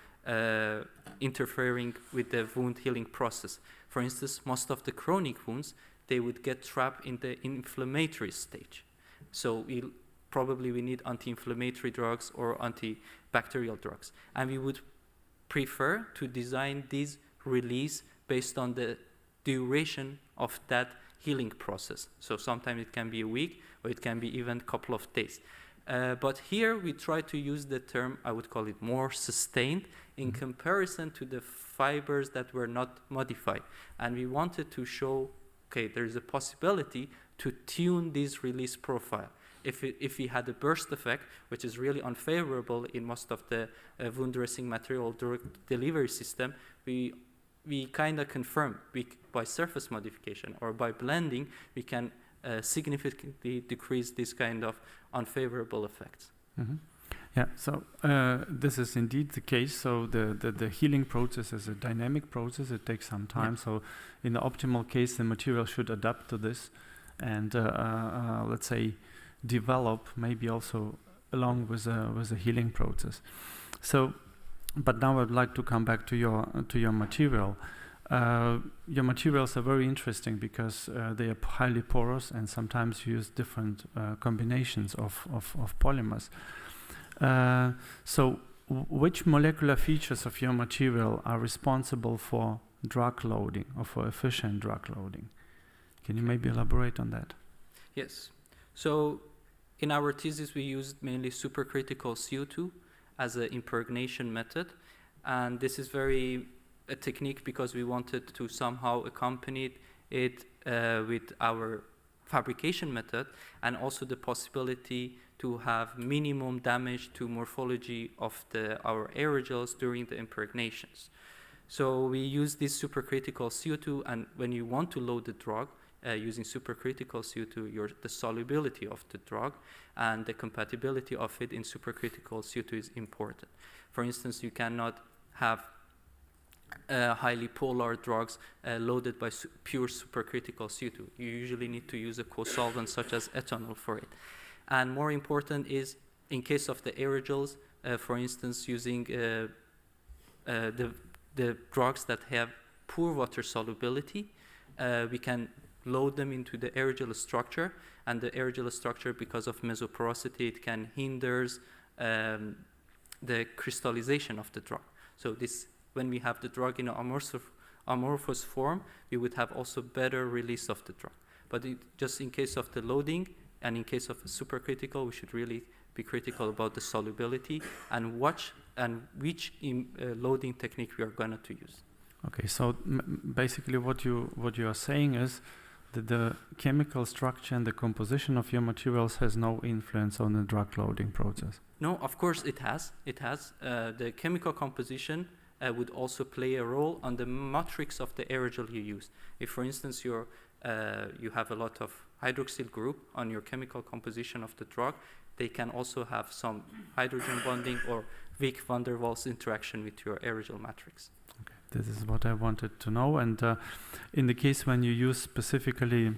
interfering with the wound healing process. For instance, most of the chronic wounds, they would get trapped in the inflammatory stage. So we need anti-inflammatory drugs or antibacterial drugs. And we would prefer to design this release based on the duration of that healing process. So sometimes it can be a week, or it can be even a couple of days. But here we try to use the term, I would call it more sustained, in comparison to the fibers that were not modified. And we wanted to show, okay, there's a possibility to tune this release profile. If we had a burst effect, which is really unfavorable in most of the wound dressing material delivery system, we kind of confirm by surface modification or by blending, we can significantly decrease this kind of unfavorable effects. Mm-hmm. Yeah, so this is indeed the case. So the healing process is a dynamic process. It takes some time. Yeah. So in the optimal case, the material should adapt to this and, let's say, develop maybe also along with the healing process. So, but now I'd like to come back to your material. Your materials are very interesting because they are highly porous, and sometimes you use different combinations of polymers. So which molecular features of your material are responsible for drug loading or for efficient drug loading? Can you maybe elaborate on that? Yes. So in our thesis, we used mainly supercritical CO2 as an impregnation method. And this is a technique because we wanted to somehow accompany it with our fabrication method, and also the possibility to have minimum damage to morphology of our aerogels during the impregnations. So we use this supercritical CO2, and when you want to load the drug, using supercritical CO2, the solubility of the drug and the compatibility of it in supercritical CO2 is important. For instance, you cannot have highly polar drugs loaded by pure supercritical CO2. You usually need to use a co-solvent such as ethanol for it. And more important is, in case of the aerogels, for instance, using the drugs that have poor water solubility, we can load them into the aerogel structure, and the aerogel structure, because of mesoporosity, it can hinder the crystallization of the drug. So this, when we have the drug in an amorphous form, we would have also better release of the drug. But just in case of the loading, and in case of supercritical, we should really be critical about the solubility and which loading technique we are going to use. Okay, so basically what you are saying is the chemical structure and the composition of your materials has no influence on the drug loading process? No, of course it has. It has. The chemical composition would also play a role on the matrix of the aerogel you use. If, for instance, you have a lot of hydroxyl group on your chemical composition of the drug, they can also have some hydrogen bonding or weak van der Waals interaction with your aerogel matrix. Okay, this is what I wanted to know. And in the case when you use specifically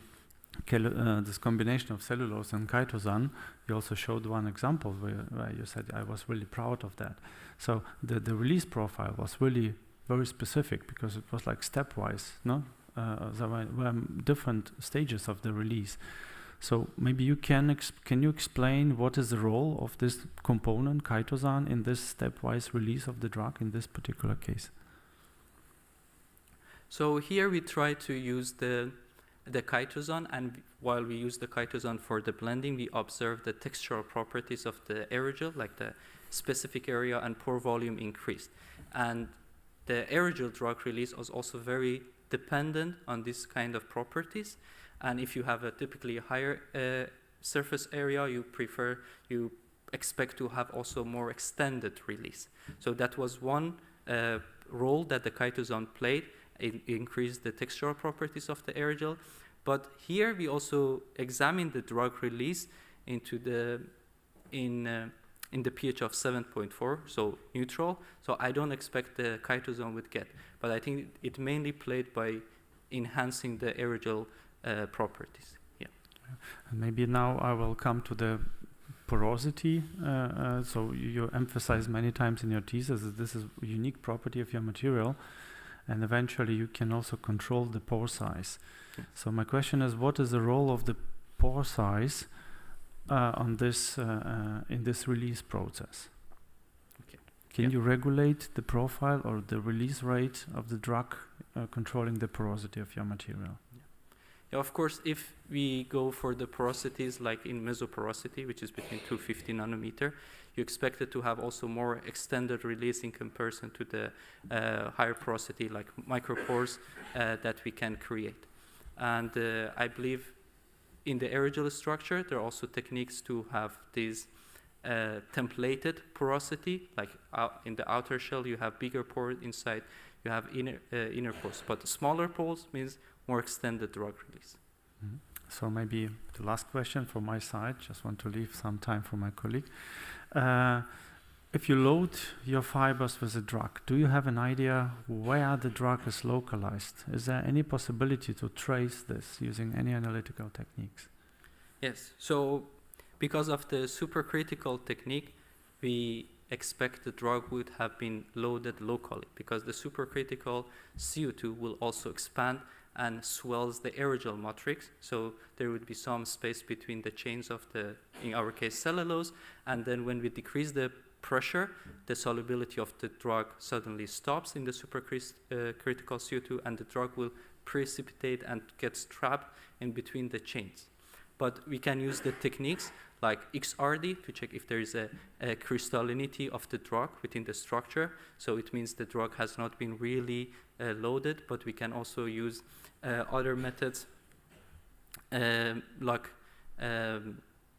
this combination of cellulose and chitosan, you also showed one example where you said, I was really proud of that. So the release profile was really very specific because it was like stepwise, no? There were different stages of the release. So maybe you can you explain what is the role of this component, chitosan, in this stepwise release of the drug in this particular case? So here we try to use the chitosan, and while we use the chitosan for the blending, we observe the textural properties of the aerogel, like the specific area and pore volume increased. And the aerogel drug release was also very dependent on this kind of properties. And if you have a typically higher surface area, you expect to have also more extended release. So that was one role that the chitosan played. It increased the textural properties of the aerogel. But here we also examined the drug release into in the pH of 7.4, so neutral. So I don't expect the chitosan would get. But I think it mainly played by enhancing the aerogel properties. Yeah. And maybe now I will come to the porosity. So you emphasize many times in your thesis that this is a unique property of your material, and eventually you can also control the pore size. Yeah. So my question is, what is the role of the pore size on this in this release process? Okay. Can you regulate the profile or the release rate of the drug controlling the porosity of your material? Yeah, of course, if we go for the porosities like in mesoporosity, which is between 250 nanometer, you expect it to have also more extended release in comparison to the higher porosity like micropores that we can create. And I believe in the aerogel structure, there are also techniques to have these templated porosity, like in the outer shell you have bigger pores, inside you have inner pores. But smaller pores means more extended drug release. Mm-hmm. So maybe the last question from my side, just want to leave some time for my colleague. If you load your fibers with a drug, do you have an idea where the drug is localized? Is there any possibility to trace this using any analytical techniques? Yes, so because of the supercritical technique, we expect the drug would have been loaded locally because the supercritical CO2 will also expand and swells the aerogel matrix. So there would be some space between the chains of the, in our case, cellulose. And then when we decrease the pressure, the solubility of the drug suddenly stops in the supercritical CO2, and the drug will precipitate and gets trapped in between the chains. But we can use the techniques like XRD to check if there is a crystallinity of the drug within the structure. So it means the drug has not been really loaded, but we can also use other methods like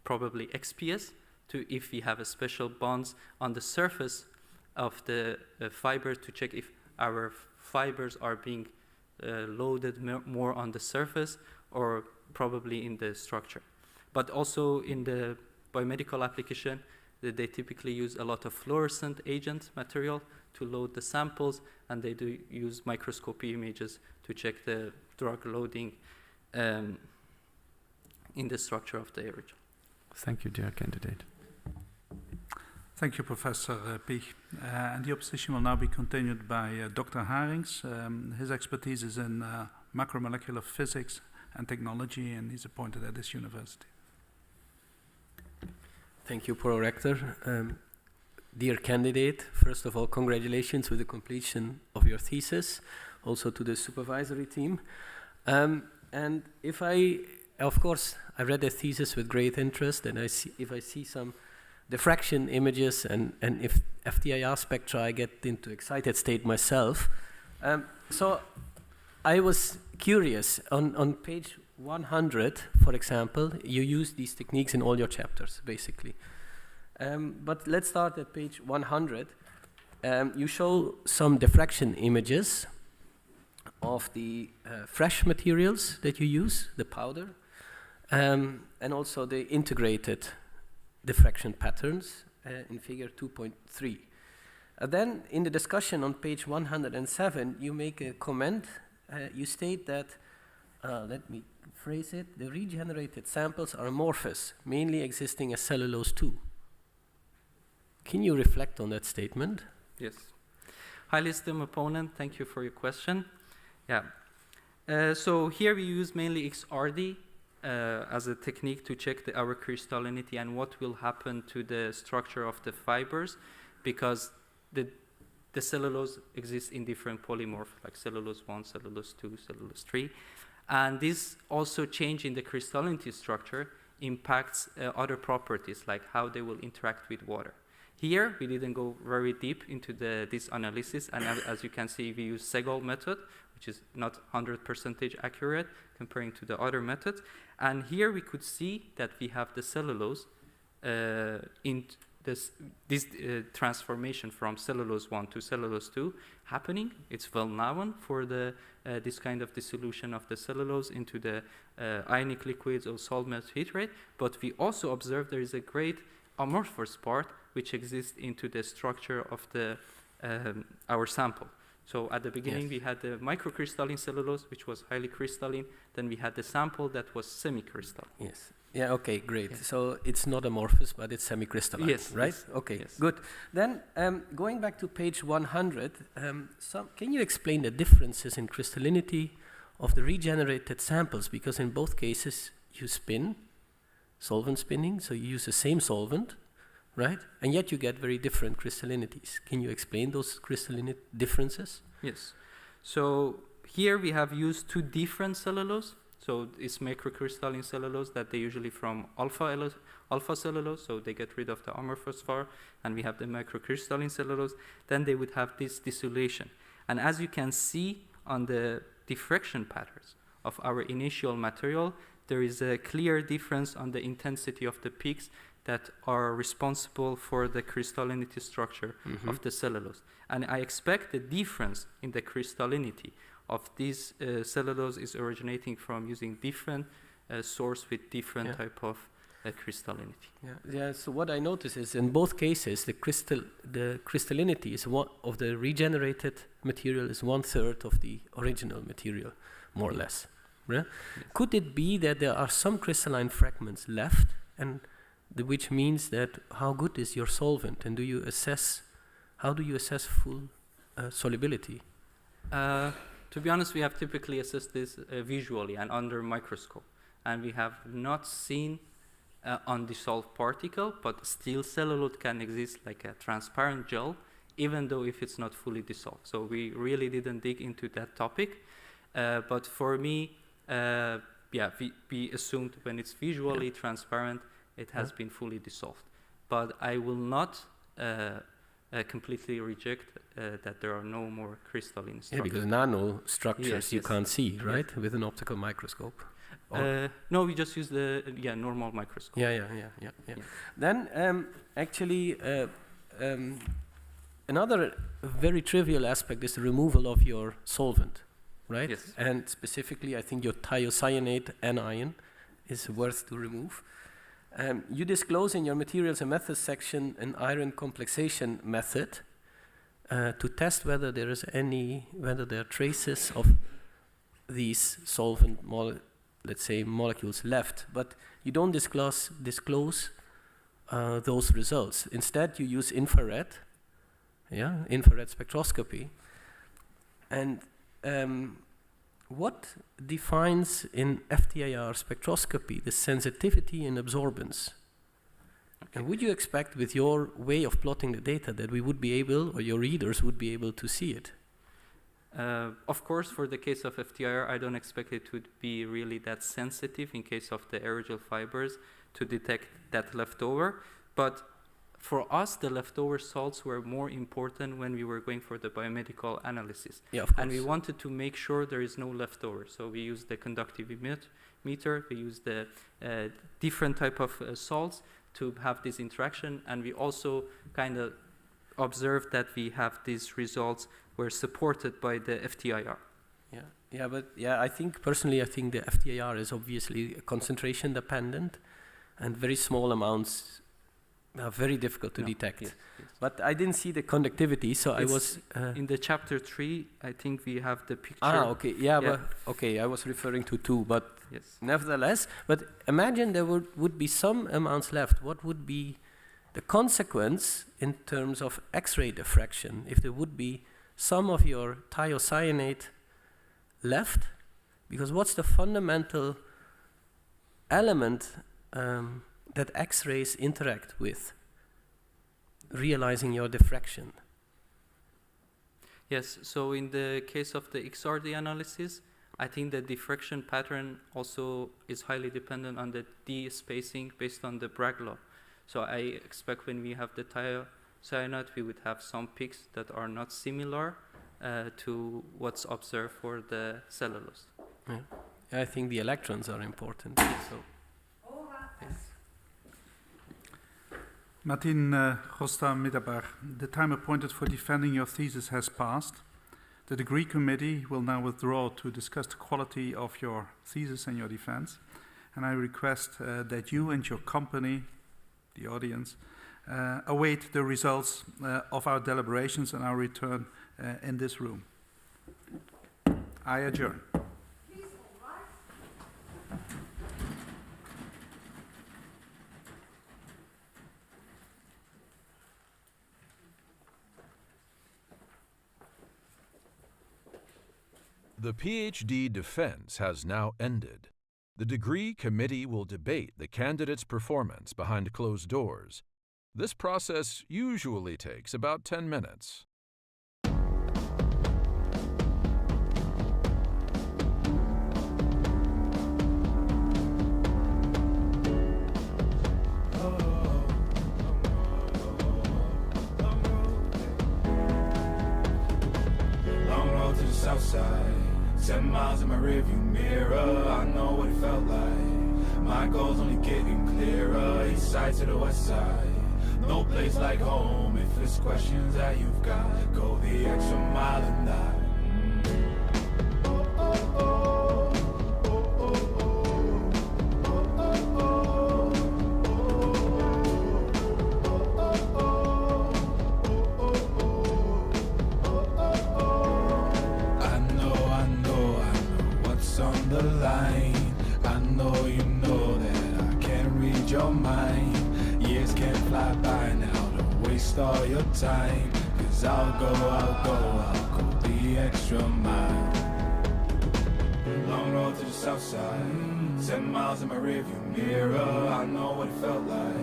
probably XPS to if we have a special bonds on the surface of the fiber to check if our fibers are being loaded more on the surface or probably in the structure. But also in the biomedical application, they typically use a lot of fluorescent agent material to load the samples, and they do use microscopy images to check the drug loading in the structure of the aerogel. Thank you, dear candidate. Thank you, Professor Piech. And the opposition will now be continued by Dr. Harings. His expertise is in macromolecular physics and technology, and he's appointed at this university. Thank you, Pro-Rector. Dear candidate, first of all, congratulations with the completion of your thesis, also to the supervisory team. And if of course, I read the thesis with great interest, and if I see some diffraction images and if FTIR spectra, I get into excited state myself. So I was curious, on page 100, for example, you use these techniques in all your chapters, basically. But let's start at page 100. You show some diffraction images of the fresh materials that you use, the powder, and also the integrated diffraction patterns in figure 2.3. Then in the discussion on page 107, you make a comment. You state that, let me phrase it, the regenerated samples are amorphous, mainly existing as cellulose 2. Can you reflect on that statement? Yes. Hi, esteemed opponent. Thank you for your question. Yeah. So here we use mainly XRD as a technique to check our crystallinity and what will happen to the structure of the fibers, because the cellulose exists in different polymorphs, like cellulose 1, cellulose 2, cellulose 3. And this also change in the crystallinity structure impacts other properties, like how they will interact with water. Here, we didn't go very deep into this analysis, and as you can see, we use Segol method, which is not 100% accurate comparing to the other methods. And here we could see that we have the cellulose in this transformation from cellulose 1 to cellulose 2 happening. It's well known for this kind of dissolution of the cellulose into the ionic liquids or salt maltodextrin, but we also observe there is a great amorphous part which exists into the structure of our sample. So at the beginning, we had the microcrystalline cellulose, which was highly crystalline. Then we had the sample that was semi-crystalline. Yes. Yeah, okay, great. Yes. So it's not amorphous, but it's semi-crystalline, yes, right? Yes. Okay, yes. Good. Then going back to page 100, can you explain the differences in crystallinity of the regenerated samples? Because in both cases, you spin, solvent spinning, so you use the same solvent, right? And yet you get very different crystallinities. Can you explain those crystallinity differences? Yes. So here we have used two different cellulose. So it's microcrystalline cellulose that they usually from alpha cellulose, so they get rid of the amorphous part, and we have the microcrystalline cellulose. Then they would have this dissolution. And as you can see on the diffraction patterns of our initial material, there is a clear difference on the intensity of the peaks that are responsible for the crystallinity structure of the cellulose. And I expect the difference in the crystallinity of this cellulose is originating from using different source with different type of crystallinity. Yeah. So what I notice is in both cases, the crystallinity is of the regenerated material is 1/3 of the original material, more or less. Yeah? Yes. Could it be that there are some crystalline fragments left, and which means that how good is your solvent, and how do you assess full solubility? To be honest, we have typically assessed this visually and under microscope, and we have not seen undissolved particle, but still cellulose can exist like a transparent gel, even though if it's not fully dissolved. So we really didn't dig into that topic, but for me, we assumed when it's visually transparent, it has been fully dissolved. But I will not completely reject that there are no more crystalline structures. Yeah, because nano structures you can't see, right, with an optical microscope. No, we just use the normal microscope. Yeah. Then actually another very trivial aspect is the removal of your solvent, right? Yes. And specifically, I think your thiocyanate anion is worth to remove. You disclose in your materials and methods section an iron complexation method to test whether there are traces of these solvent, let's say, molecules left. But you don't disclose those results. Instead, you use infrared spectroscopy. And what defines in FTIR spectroscopy the sensitivity and absorbance? Okay. And would you expect with your way of plotting the data that we would be able, or your readers would be able to see it? Of course, for the case of FTIR, I don't expect it to be really that sensitive in case of the aerogel fibers to detect that leftover. But for us, the leftover salts were more important when we were going for the biomedical analysis. Yeah, of course. And we wanted to make sure there is no leftover. So we used the conductive meter, we used the different type of salts to have this interaction. And we also kind of observed that we have these results were supported by the FTIR. I think personally, I think the FTIR is obviously concentration dependent, and very small amounts are very difficult to detect. Yes. But I didn't see the conductivity, so It's I was in the chapter 3. I think we have the picture. okay, but okay, I was referring to 2, but Yes. nevertheless. But imagine there would be some amounts left. What would be the consequence in terms of X-ray diffraction if there would be some of your thiocyanate left? Because what's the fundamental element that X-rays interact with, realizing your diffraction? Yes, so in the case of the XRD analysis, I think the diffraction pattern also is highly dependent on the D-spacing based on the Bragg law. So I expect when we have the thiocyanate, we would have some peaks that are not similar to what's observed for the cellulose. Yeah. I think the electrons are important. So. Matin Rostamitabar, the time appointed for defending your thesis has passed. The degree committee will now withdraw to discuss the quality of your thesis and your defense. And I request that you and your company, the audience, await the results of our deliberations and our return in this room. I adjourn. The PhD defense has now ended. The degree committee will debate the candidate's performance behind closed doors. This process usually takes about 10 minutes. Long road to the south side. 7 miles in my rearview mirror, I know what it felt like. My goal's only getting clearer, east side to the west side. No place like home, if it's questions that you've got, go the extra mile and that. On the line, I know you know that I can't read your mind. Years can't fly by now, don't waste all your time. Cause I'll go the extra mile. Long road to the south side, 7 miles in my rearview mirror, I know what it felt like.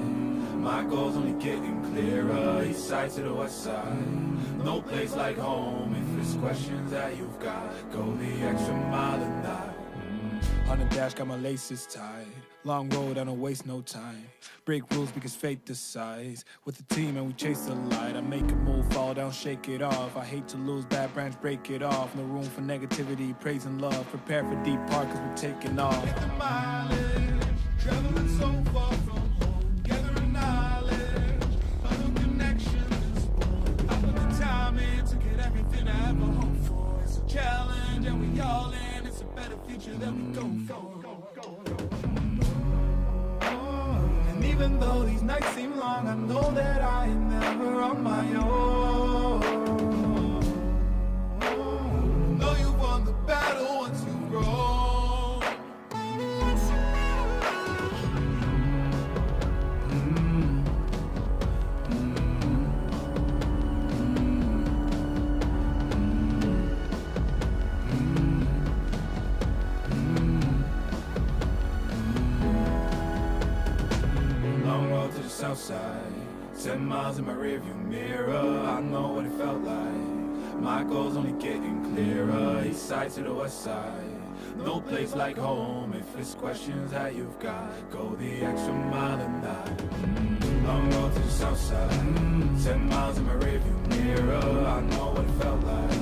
My goal's only getting clearer, east side to the west side. No place like home, if it's questions that you've got, go the extra mile and that. On the dash, got my laces tied. Long road, I don't waste no time. Break rules because fate decides. With the team and we chase the light. I make a move, fall down, shake it off. I hate to lose, bad branch, break it off. No room for negativity, praise and love. Prepare for deep part cause we're taking off. Make the mileage, traveling so far from home. Gathering knowledge, other connections. I put the time in to get everything I ever hoped for. It's a challenge and we all in. It's a better future that we go for. And even though these nights seem long, I know that I am never on my own. Know you've won the battle once you've grown. South side, 7 miles in my rearview mirror, I know what it felt like. My goal's only getting clearer. East side to the west side. No place like home. If it's questions that you've got, go the extra mile and that. Long road to the south side. 10 miles in my rearview mirror. I know what it felt like.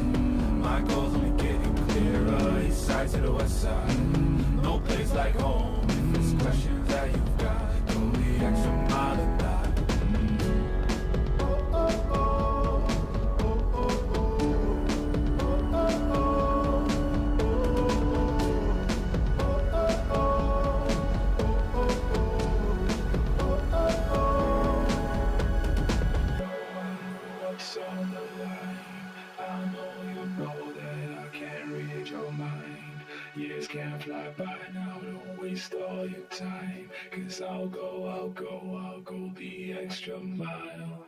My goal's only getting clearer. East side to the west side. No place like home. If it's questions that you've got, go the extra mile and that. Years can't fly by now, don't waste all your time. 'Cause I'll go the extra mile.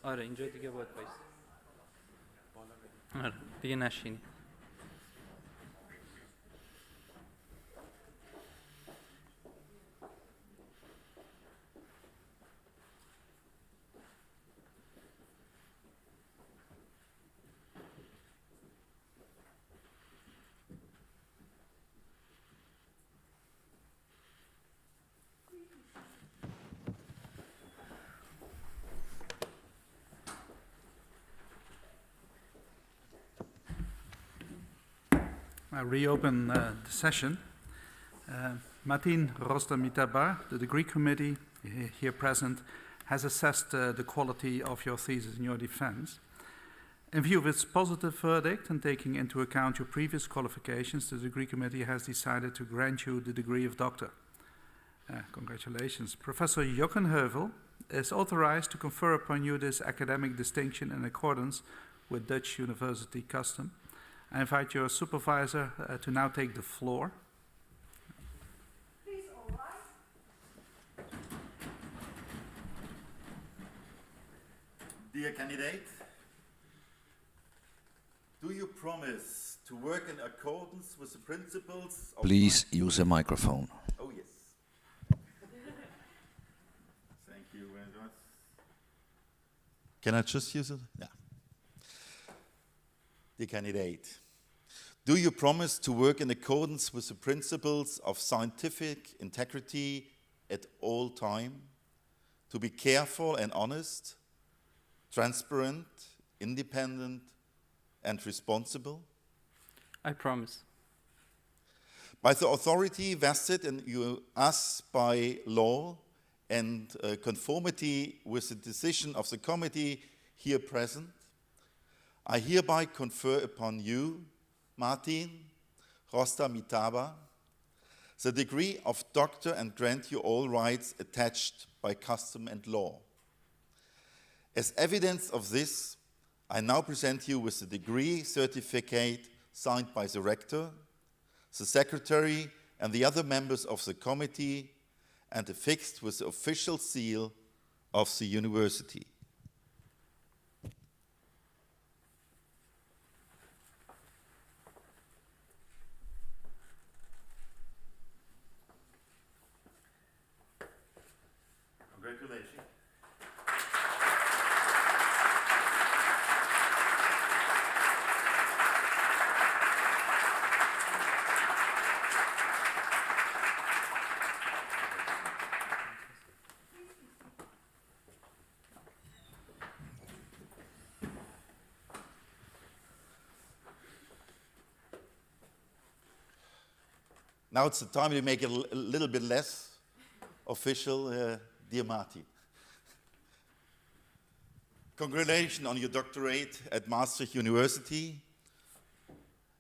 آره اینجا دیگه باید بایست. آره دیگه نشینی. I reopen the session. Matin Rostamitabar, the degree committee here present, has assessed the quality of your thesis and your defense. In view of its positive verdict and taking into account your previous qualifications, the degree committee has decided to grant you the degree of doctor. Congratulations. Professor Jochenheuvel is authorized to confer upon you this academic distinction in accordance with Dutch university custom. I invite your supervisor to now take the floor. Please all rise. Dear candidate, do you promise to work in accordance with the principles of... Please use a microphone. Oh, yes. Thank you very much. Can I just use it? Yeah. Dear candidate, do you promise to work in accordance with the principles of scientific integrity at all time, to be careful and honest, transparent, independent, and responsible? I promise. By the authority vested in us by law and conformity with the decision of the committee here present, I hereby confer upon you, Matin Rostamitabar, the degree of doctor and grant you all rights attached by custom and law. As evidence of this, I now present you with the degree certificate signed by the rector, the secretary, and the other members of the committee, and affixed with the official seal of the university. Congratulations. Now it's the time to make it a little bit less official, dear Martin. Congratulations on your doctorate at Maastricht University.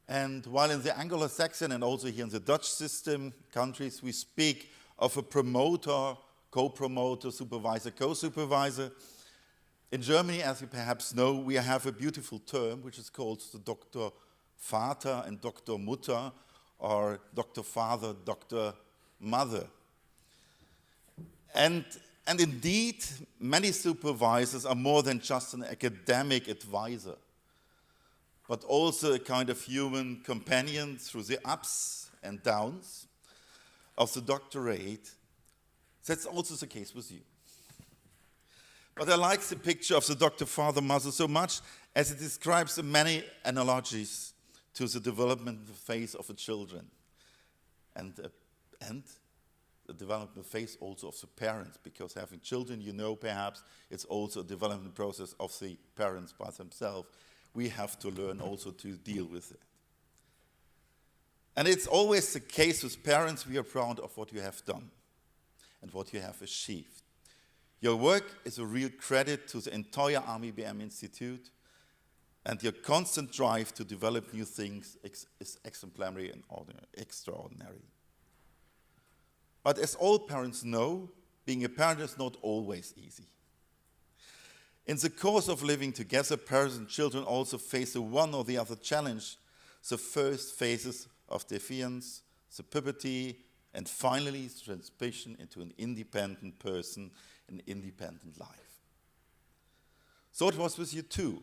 And while in the Anglo-Saxon and also here in the Dutch system countries, we speak of a promoter, co-promoter, supervisor, co-supervisor. In Germany, as you perhaps know, we have a beautiful term which is called the Dr. Vater and Dr. Mutter, or Dr. Father, Dr. Mother. And indeed, many supervisors are more than just an academic advisor, but also a kind of human companion through the ups and downs of the doctorate. That's also the case with you. But I like the picture of the Dr. Father, Mother so much as it describes the many analogies to the development phase of the children and the development phase also of the parents, because having children, you know, perhaps it's also a development process of the parents by themselves. We have to learn also to deal with it. And it's always the case with parents, we are proud of what you have done and what you have achieved. Your work is a real credit to the entire RWBM Institute, and your constant drive to develop new things is exemplary and extraordinary. But as all parents know, being a parent is not always easy. In the course of living together, parents and children also face the one or the other challenge, the first phases of defiance, the puberty, and finally the transition into an independent person, an independent life. So it was with you too.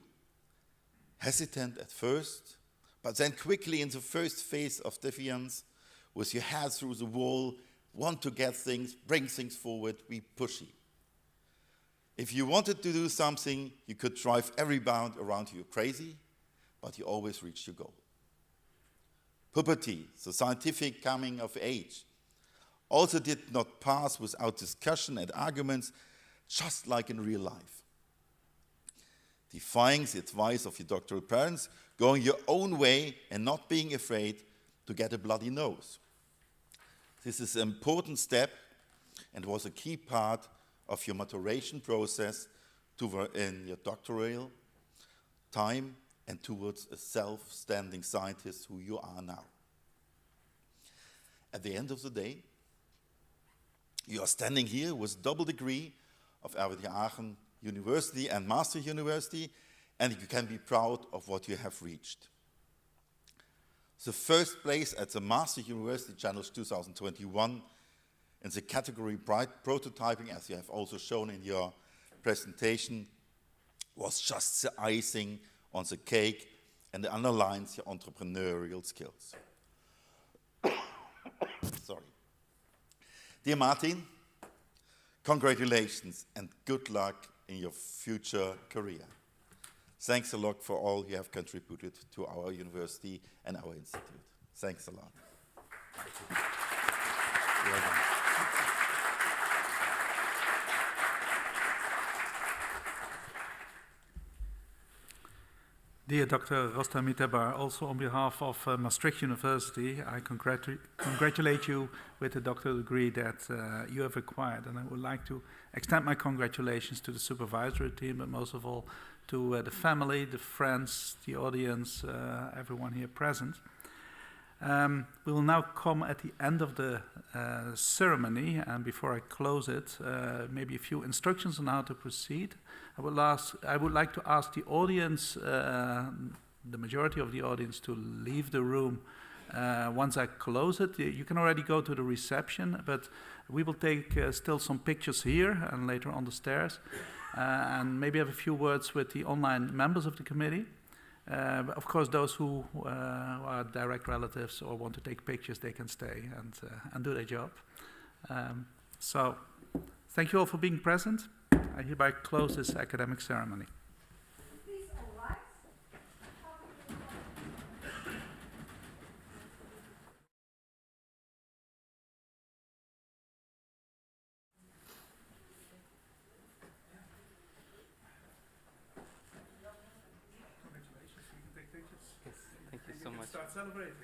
Hesitant at first, but then quickly in the first phase of defiance, with your head through the wall, want to get things, bring things forward, be pushy. If you wanted to do something, you could drive every bound around you crazy, but you always reached your goal. Puberty, the scientific coming of age, also did not pass without discussion and arguments, just like in real life. Defying the advice of your doctoral parents, going your own way and not being afraid to get a bloody nose. This is an important step and was a key part of your maturation process in your doctoral time and towards a self-standing scientist who you are now. At the end of the day, you are standing here with double degree of RWTH Aachen University and Maastricht University, and you can be proud of what you have reached. The first place at the Maastricht University Challenge 2021 in the category Bright Prototyping, as you have also shown in your presentation, was just the icing on the cake and underlines your entrepreneurial skills. Sorry. Dear Martin, congratulations and good luck in your future career. Thanks a lot for all you have contributed to our university and our institute. Thanks a lot. Well done. Dear Dr. Rostamitabar, also on behalf of Maastricht University, I congratulate you with the doctoral degree that you have acquired, and I would like to extend my congratulations to the supervisory team, but most of all to the family, the friends, the audience, everyone here present. We will now come at the end of the ceremony, and before I close it, maybe a few instructions on how to proceed. I would like to ask the audience, the majority of the audience, to leave the room once I close it. You can already go to the reception, but we will take still some pictures here and later on the stairs, and maybe have a few words with the online members of the committee. But of course, those who are direct relatives or want to take pictures, they can stay and do their job. So, thank you all for being present. I hereby close this academic ceremony. Please all rise. Thank you so much. Start celebrating.